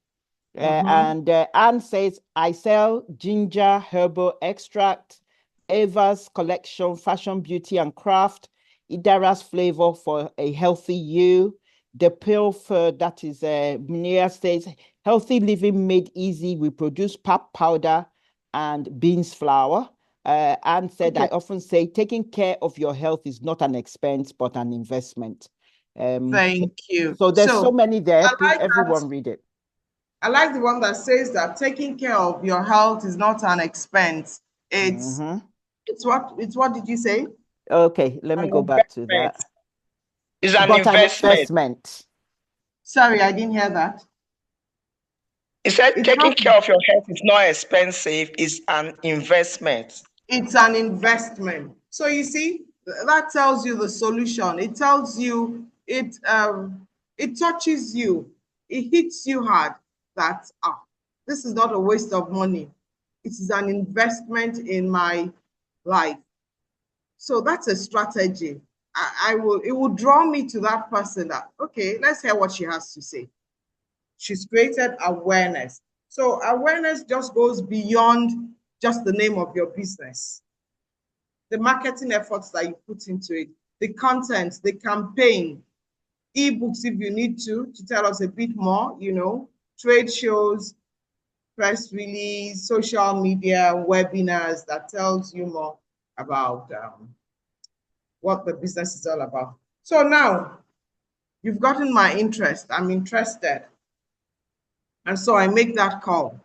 And Anne says, I sell ginger herbal extract, Ava's collection, fashion, beauty, and craft, Idara's flavor for a healthy you. The pill for that is Munia says, healthy living made easy. We produce pap powder and beans flour. Anne said, I often say, taking care of your health is not an expense, but an investment. Thank you. So there's so many there. Please, everyone read it. I like the one that says that taking care of your health is not an expense. It's what did you say? Okay, let me go back to that. It's an investment. Sorry, I didn't hear that. It said taking care of your health is not expensive, it's an investment. It's an investment. So you see, that tells you the solution. It tells you, it touches you, it hits you hard that this is not a waste of money. It is an investment in my life. So that's a strategy. It will draw me to that person that, okay, let's hear what she has to say. She's created awareness. So awareness just goes beyond just the name of your business. The marketing efforts that you put into it, the content, the campaign, ebooks if you need to tell us a bit more, you know, trade shows, press release, social media, webinars that tells you more about what the business is all about. So now you've gotten my interest. I'm interested. And so I make that call.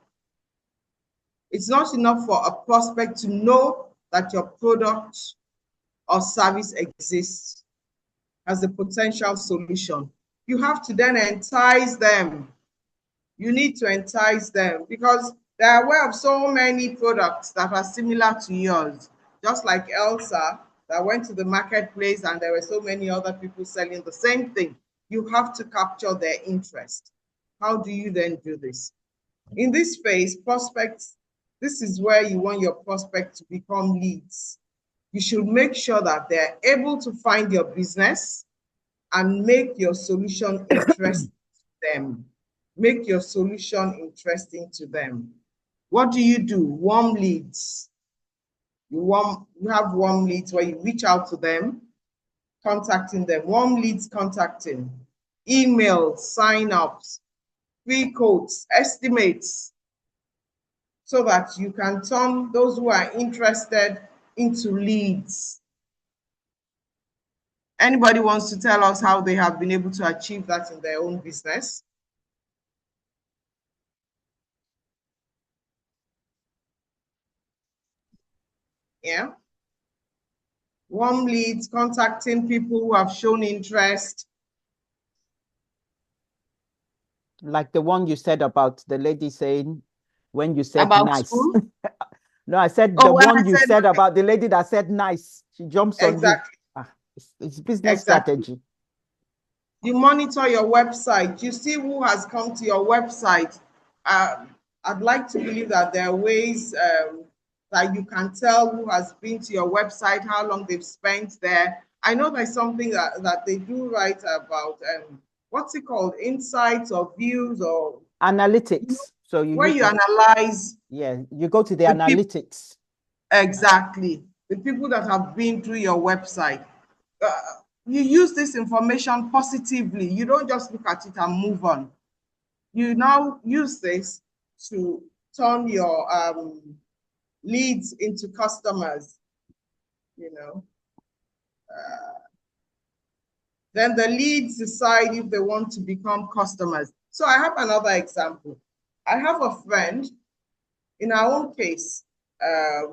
It's not enough for a prospect to know that your product or service exists as a potential solution. You have to then entice them. You need to entice them because they're aware of so many products that are similar to yours. Just like Elsa that went to the marketplace and there were so many other people selling the same thing. You have to capture their interest. How do you then do this? In this phase, prospects, this is where you want your prospect to become leads. You should make sure that they're able to find your business and make your solution interesting to them. Make your solution interesting to them. What do you do? Warm leads. You have warm leads where you reach out to them, contacting them. Warm leads contacting. Emails, sign-ups, free quotes, estimates, so that you can turn those who are interested into leads. Anybody wants to tell us how they have been able to achieve that in their own business? Yeah. Warm leads, contacting people who have shown interest. Like the one you said about the lady saying, when you said about nice. No, I said the one you said about the lady that said nice. She jumps on you. Exactly. It's business strategy. You monitor your website. You see who has come to your website. I'd like to believe that there are ways that you can tell who has been to your website, how long they've spent there. I know there's something that they do write about, what's it called? Insights or views or Analytics. So you where use you analyze. Yeah, you go to the The peop- analytics. Exactly. The people that have been through your website. You use this information positively. You don't just look at it and move on. You now use this to turn your leads into customers, you know. Then the leads decide if they want to become customers. So I have another example. I have a friend, in our own case,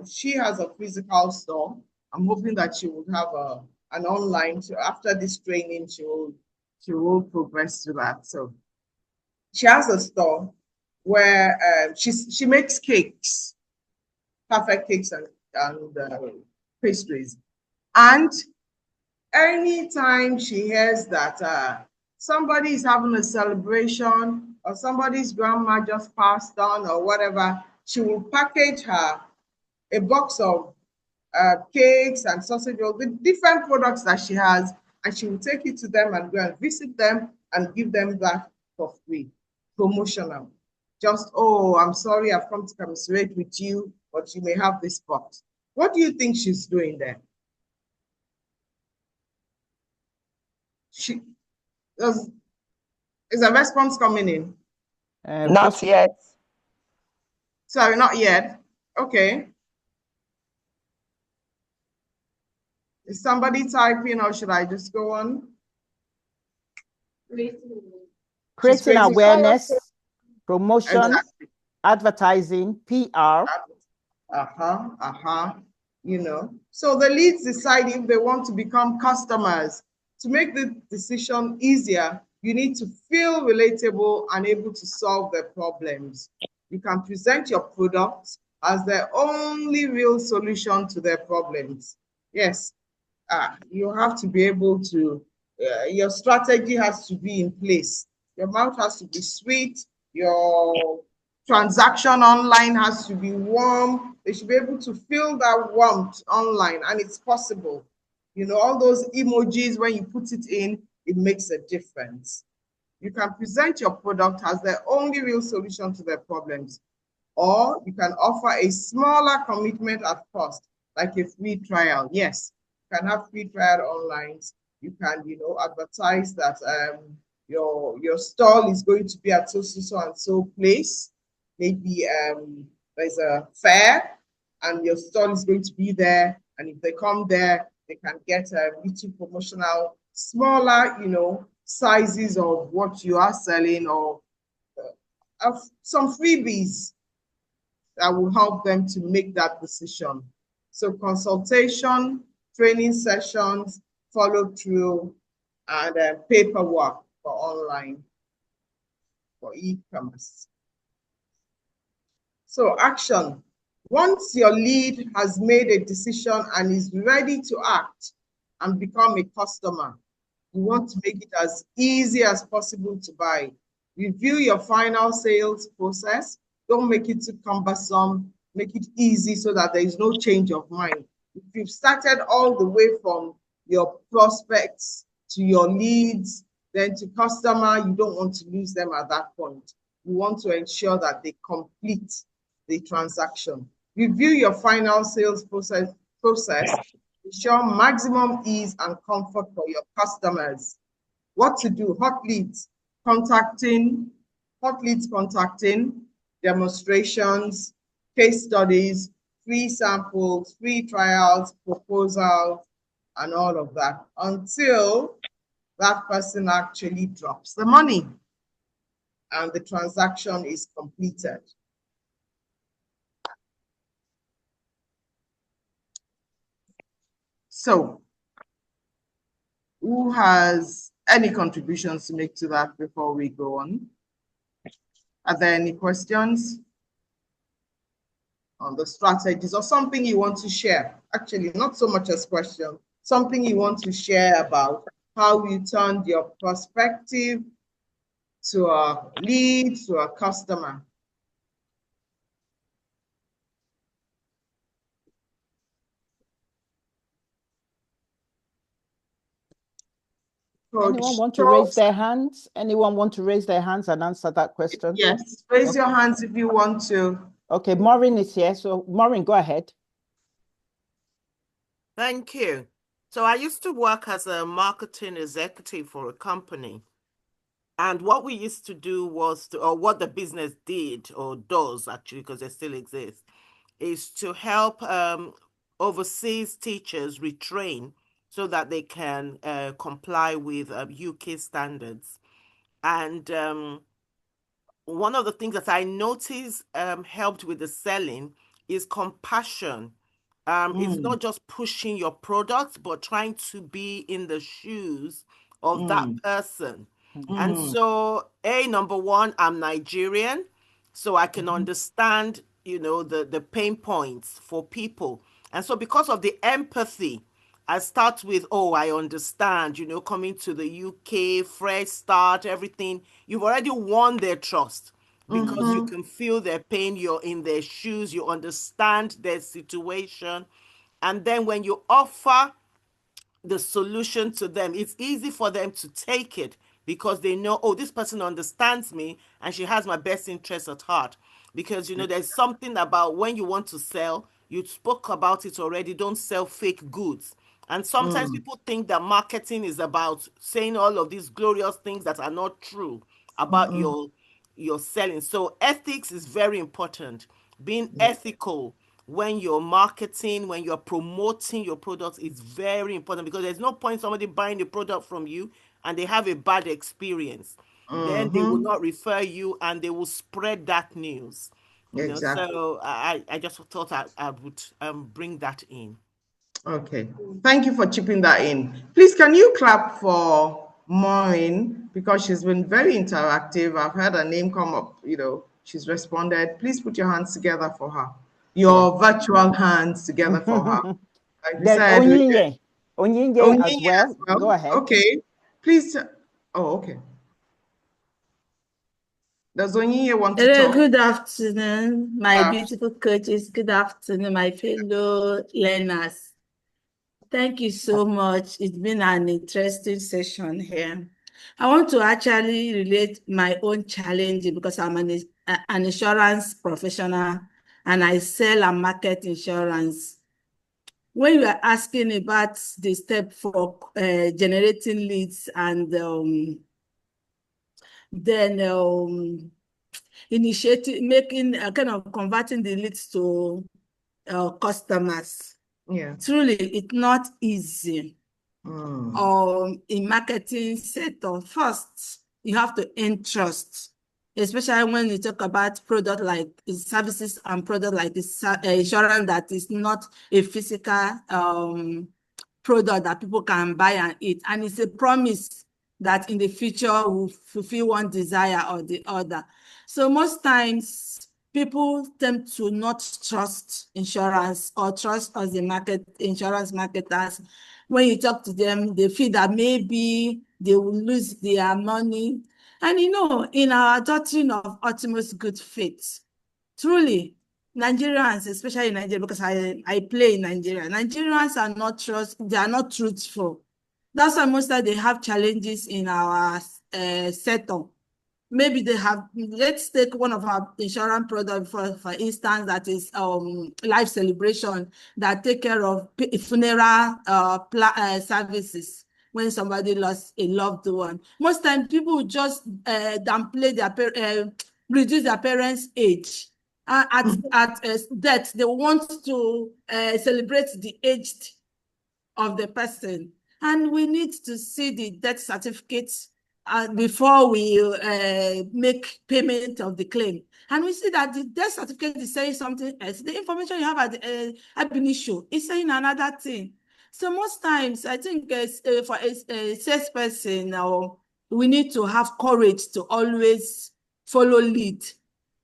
she has a physical store. I'm hoping that she will have an online. So after this training, she will progress to that. So she has a store where she makes cakes, perfect cakes and pastries. And anytime she hears that somebody is having a celebration or somebody's grandma just passed on or whatever, she will package her a box of cakes and sausage rolls, the different products that she has, and she will take it to them and go and visit them and give them that for free, promotional. Just, oh, I'm sorry, I've come to commiserate with you, but you may have this box. What do you think she's doing there? Is a response coming in? Not yet. Sorry, not yet. Okay. Is somebody typing or should I just go on? Creating awareness, promotion, Exactly. advertising, PR. You know, so the leads decide if they want to become customers. To make the decision easier, you need to feel relatable and able to solve their problems. You can present your product as the only real solution to their problems. Yes, you have to be able to, your strategy has to be in place. Your mouth has to be sweet. Your transaction online has to be warm. They should be able to feel that warmth online, and it's possible. You know, all those emojis, when you put it in, it makes a difference. You can present your product as the only real solution to their problems, or you can offer a smaller commitment at first, like a free trial. Yes, you can have free trial online. You can, you know, advertise that your stall is going to be at so and so place. Maybe there's a fair and your stall is going to be there. And if they come there, they can get a little promotional, smaller, you know, sizes of what you are selling, or some freebies that will help them to make that decision. So consultation, training sessions, follow through, and paperwork for online, for e-commerce. So action. Once your lead has made a decision and is ready to act and become a customer, you want to make it as easy as possible to buy. Review your final sales process. Don't make it too cumbersome. Make it easy so that there is no change of mind. If you've started all the way from your prospects to your leads, then to customer, you don't want to lose them at that point. You want to ensure that they complete the transaction. Review your final sales process. Ensure maximum ease and comfort for your customers. What to do? Hot leads contacting, demonstrations, case studies, free samples, free trials, proposals, and all of that until that person actually drops the money and the transaction is completed. So, who has any contributions to make to that before we go on? Are there any questions on the strategies or something you want to share? Actually, not so much as question, something you want to share about how you turned your perspective to a lead, to a customer. Anyone Coach want to raise Charles? their hands? Anyone want to raise their hands and answer that question? Yes, raise Okay. your hands if you want to. Okay, Maureen is here. So Maureen, go ahead. Thank you. So I used to work as a marketing executive for a company. And what we used to do was to, or what the business did or does actually, because it still exists, is to help overseas teachers retrain so that they can comply with UK standards. And one of the things that I noticed helped with the selling is compassion. It's not just pushing your product, but trying to be in the shoes of that person. And so, number one, I'm Nigerian, so I can understand, the pain points for people. And so because of the empathy, I start with, oh, I understand, coming to the UK, fresh start, everything. You've already won their trust because you can feel their pain. You're in their shoes. You understand their situation. And then when you offer the solution to them, it's easy for them to take it because they know, oh, this person understands me and she has my best interest at heart. Because, there's something about when you want to sell, you spoke about it already, don't sell fake goods. And sometimes people think that marketing is about saying all of these glorious things that are not true about your selling. So ethics is very important. Being ethical when you're marketing, when you're promoting your products is very important, because there's no point somebody buying the product from you and they have a bad experience. Then they will not refer you and they will spread that news. Exactly. So I just thought I would bring that in. Okay, thank you for chipping that in. Please, can you clap for Maureen, because she's been very interactive. I've had her name come up, she's responded. Please put your hands together for her. Your virtual hands together for her. Like we Then said, Onyinye as Onyinye well. as well. Go ahead. Okay, please. Oh, okay. Does Onyinye want to Hello, talk? good afternoon, my Yeah. beautiful coaches. Good afternoon, my fellow learners. Thank you so much. It's been an interesting session here. I want to actually relate my own challenge because I'm an insurance professional and I sell and market insurance. When you are asking about the step for generating leads and then making kind of converting the leads to customers. Yeah. Truly, it's not easy. In marketing sector, first, you have to earn trust, especially when you talk about product like services and product like insurance that is not a physical product that people can buy and eat. And it's a promise that in the future will fulfill one desire or the other. So most times people tend to not trust insurance or trust us the insurance marketers. When you talk to them, they feel that maybe they will lose their money. And in our doctrine of utmost good faith, truly, Nigerians, especially in Nigeria, because I play in Nigeria, Nigerians they are not truthful. That's why most of they have challenges in our setup. Maybe they have, let's take one of our insurance products, for instance, that is life celebration, that take care of funeral services when somebody lost a loved one. Most times people just downplay reduce their parents' age. At death, they want to celebrate the aged of the person. And we need to see the death certificate before we make payment of the claim. And we see that the death certificate is saying something else. The information you have at the ab initio is saying another thing. So most times, I think for a salesperson, we need to have courage to always follow lead.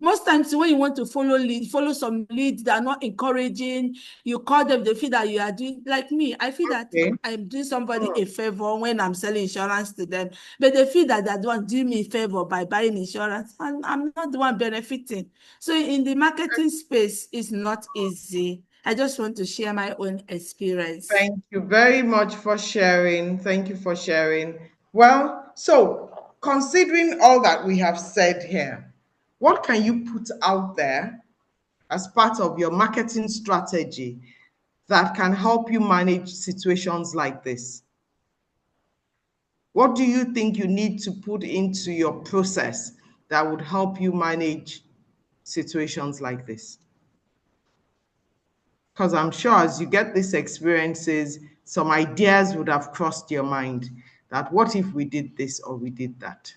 Most times when you want to follow some leads that are not encouraging, you call them, they feel that you are doing, like me, I feel that I'm doing somebody a favor when I'm selling insurance to them, but they feel that they're the one doing me a favor by buying insurance, and I'm not the one benefiting. So in the marketing space, it's not easy. I just want to share my own experience. Thank you very much for sharing. Thank you for sharing. Well, so considering all that we have said here, what can you put out there as part of your marketing strategy that can help you manage situations like this? What do you think you need to put into your process that would help you manage situations like this? Because I'm sure as you get these experiences, some ideas would have crossed your mind that what if we did this or we did that?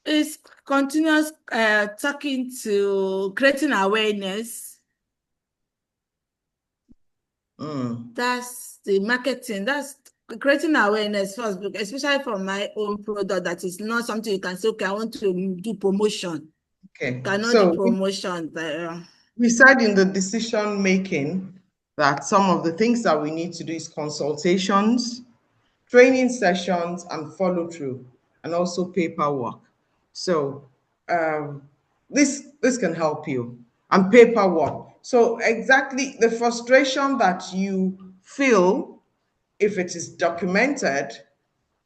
It's continuous talking to creating awareness. That's the marketing. That's creating awareness first, especially for my own product. That is not something you can say, okay, I want to do promotion. Okay. Cannot So do promotion. we said in the decision making that some of the things that we need to do is consultations, training sessions, and follow through, and also paperwork. So this can help you, and paperwork. So exactly the frustration that you feel, if it is documented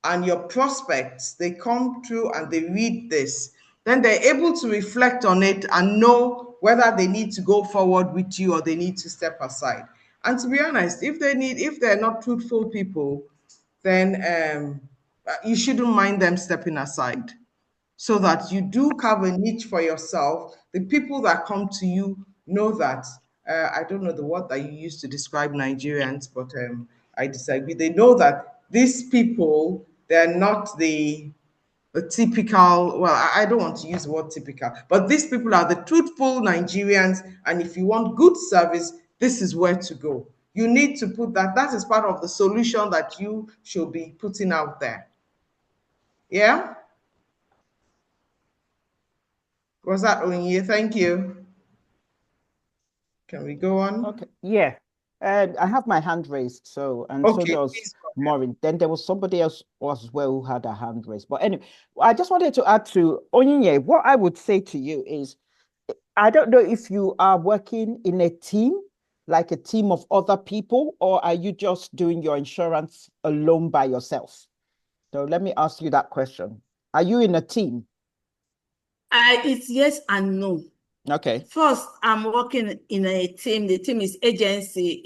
and your prospects, they come through and they read this, then they're able to reflect on it and know whether they need to go forward with you or they need to step aside. And to be honest, if they're not truthful people, then you shouldn't mind them stepping aside, so that you do carve a niche for yourself. The people that come to you know that, I don't know the word that you use to describe Nigerians, but I disagree. They know that these people, they're not the typical, well, I don't want to use the word typical, but these people are the truthful Nigerians. And if you want good service, this is where to go. You need to put that is part of the solution that you should be putting out there. Yeah? Was that Onye? Thank you. Can we go on? Okay. Yeah. I have my hand raised, so so Okay, does please go ahead. Maureen. Then there was somebody else as well who had a hand raised. But anyway, I just wanted to add to Onyinye, what I would say to you is, I don't know if you are working in a team, like a team of other people, or are you just doing your insurance alone by yourself? So let me ask you that question. Are you in a team? It's yes and no. Okay. First, I'm working in a team. The team is agency,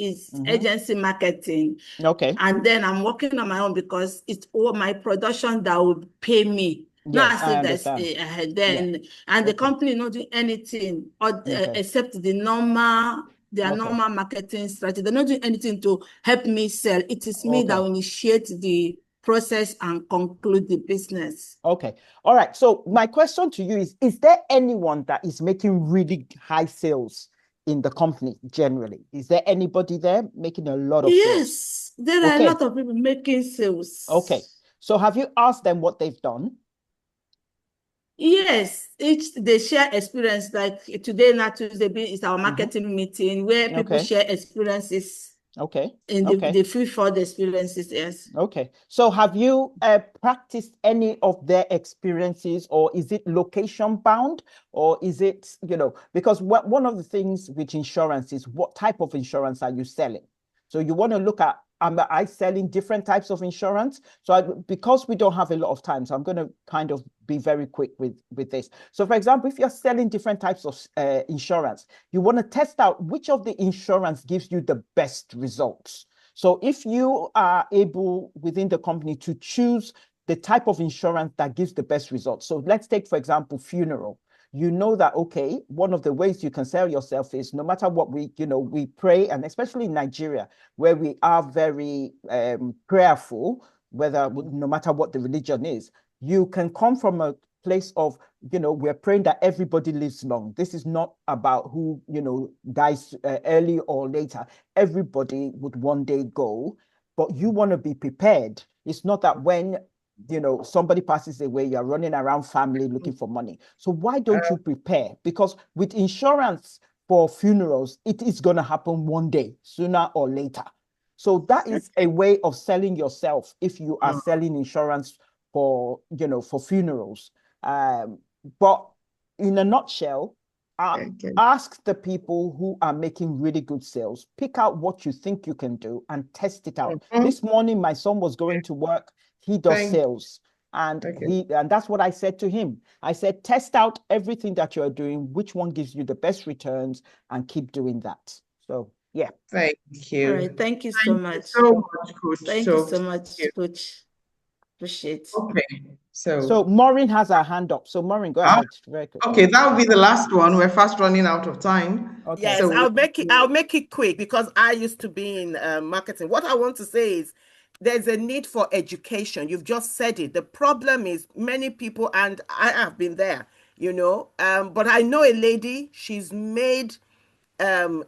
agency marketing. Okay. And then I'm working on my own because it's all my production that would pay me. Yes, Not I as if understand. and the company not doing anything or except the normal normal marketing strategy. They're not doing anything to help me sell. It is me that will initiate the process and conclude the business. Okay. All right. So my question to you is there anyone that is making really high sales in the company generally? Is there anybody there making a lot of sales? Yes, there are a lot of people making sales. Okay. So have you asked them what they've done? Yes, they share experience. Like today, not Tuesday, is our marketing meeting where people share experiences. In the free for the experiences, yes. Okay. So have you practiced any of their experiences, or is it location bound, or is it, because one of the things with insurance is what type of insurance are you selling? So you want to look at, am I selling different types of insurance? So because we don't have a lot of time, so I'm going to kind of be very quick with this. So for example, if you're selling different types of insurance, you want to test out which of the insurance gives you the best results. So if you are able within the company to choose the type of insurance that gives the best results. So let's take, for example, funeral. You know that, okay, one of the ways you can sell yourself is no matter what we pray, and especially in Nigeria, where we are very prayerful, no matter what the religion is, you can come from a place of, we're praying that everybody lives long. This is not about who, dies early or later. Everybody would one day go. but you want to be prepared. It's not that when, you know, somebody passes away, you're running around family looking for money. So why don't you prepare? Because with insurance for funerals, it is going to happen one day, sooner or later. So that is a way of selling yourself if you are selling insurance for, you know, for funerals. But in a nutshell, ask the people who are making really good sales, pick out what you think you can do and test it out. This morning, my son was going to work. He does sales. And that's what I said to him. I said, test out everything that you're doing, which one gives you the best returns, and keep doing that. So yeah. Thank you. All right. Thank you so much. So much, Coach. Thank you so much, Coach. Appreciate it. Okay. So Maureen has her hand up. So Maureen, go ahead. Very quick. Okay, that will be the last one. We're fast running out of time. Okay. Yes, So I'll make it quick because I used to be in marketing. What I want to say is there's a need for education. You've just said it. The problem is many people, and I have been there, you know, but I know a lady, she's made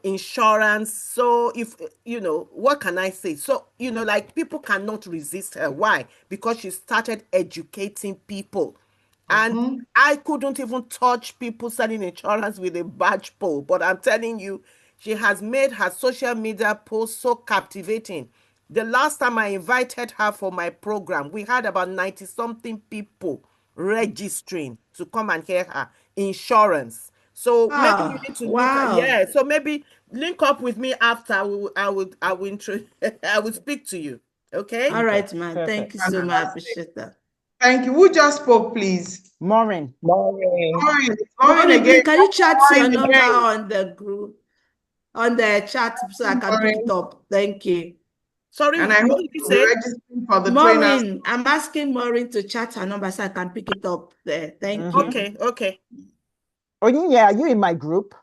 insurance. So if, you know, what can I say? So, you know, like people cannot resist her. Why? Because she started educating people. And I couldn't even touch people selling insurance with a badge pole. But I'm telling you, she has made her social media posts so captivating. The last time I invited her for my program, we had about 90-something people registering to come and hear her insurance. So maybe you need to wow. so maybe link up with me after. I will speak to you. Okay. All right, man. Perfect. Thank you so much. I appreciate that. thank you. Who just spoke, please? Maureen. Maureen. Maureen again. Can you chat your Maureen number again. on the group, on the chat, so I can pick it up? Thank you. Sorry, And I what hope did you you'll be say? registering for the trainers. Maureen, I'm asking Maureen to chat her number so I can pick it up there. Thank you. Okay. Oyinkan, are you in my group?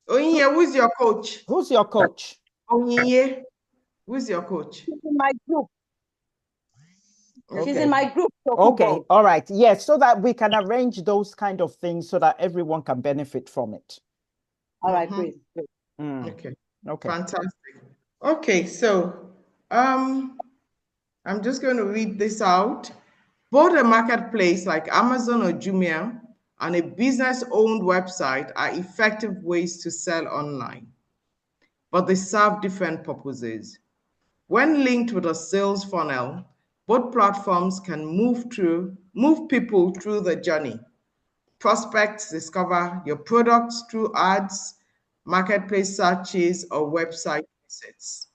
Oyinye, who's your coach? Who's your coach? Oyinye, who's your coach? She's in my group. She's Okay. in my group. Okay, all right. Yes, so that we can arrange those kind of things so that everyone can benefit from it. All right, great. Okay. Okay. Fantastic. Okay, so I'm just going to read this out. Both a marketplace like Amazon or Jumia and a business-owned website are effective ways to sell online, but they serve different purposes. When linked with a sales funnel, both platforms can move people through the journey. Prospects discover your products through ads, marketplace searches, or website visits.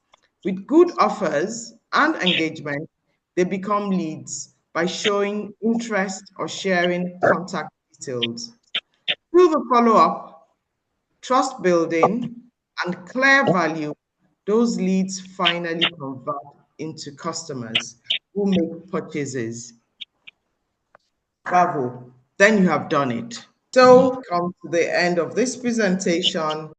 With good offers and engagement, they become leads by showing interest or sharing contact details. Through the follow-up, trust building, and clear value, those leads finally convert into customers who make purchases. Bravo, then you have done it. So, come to the end of this presentation.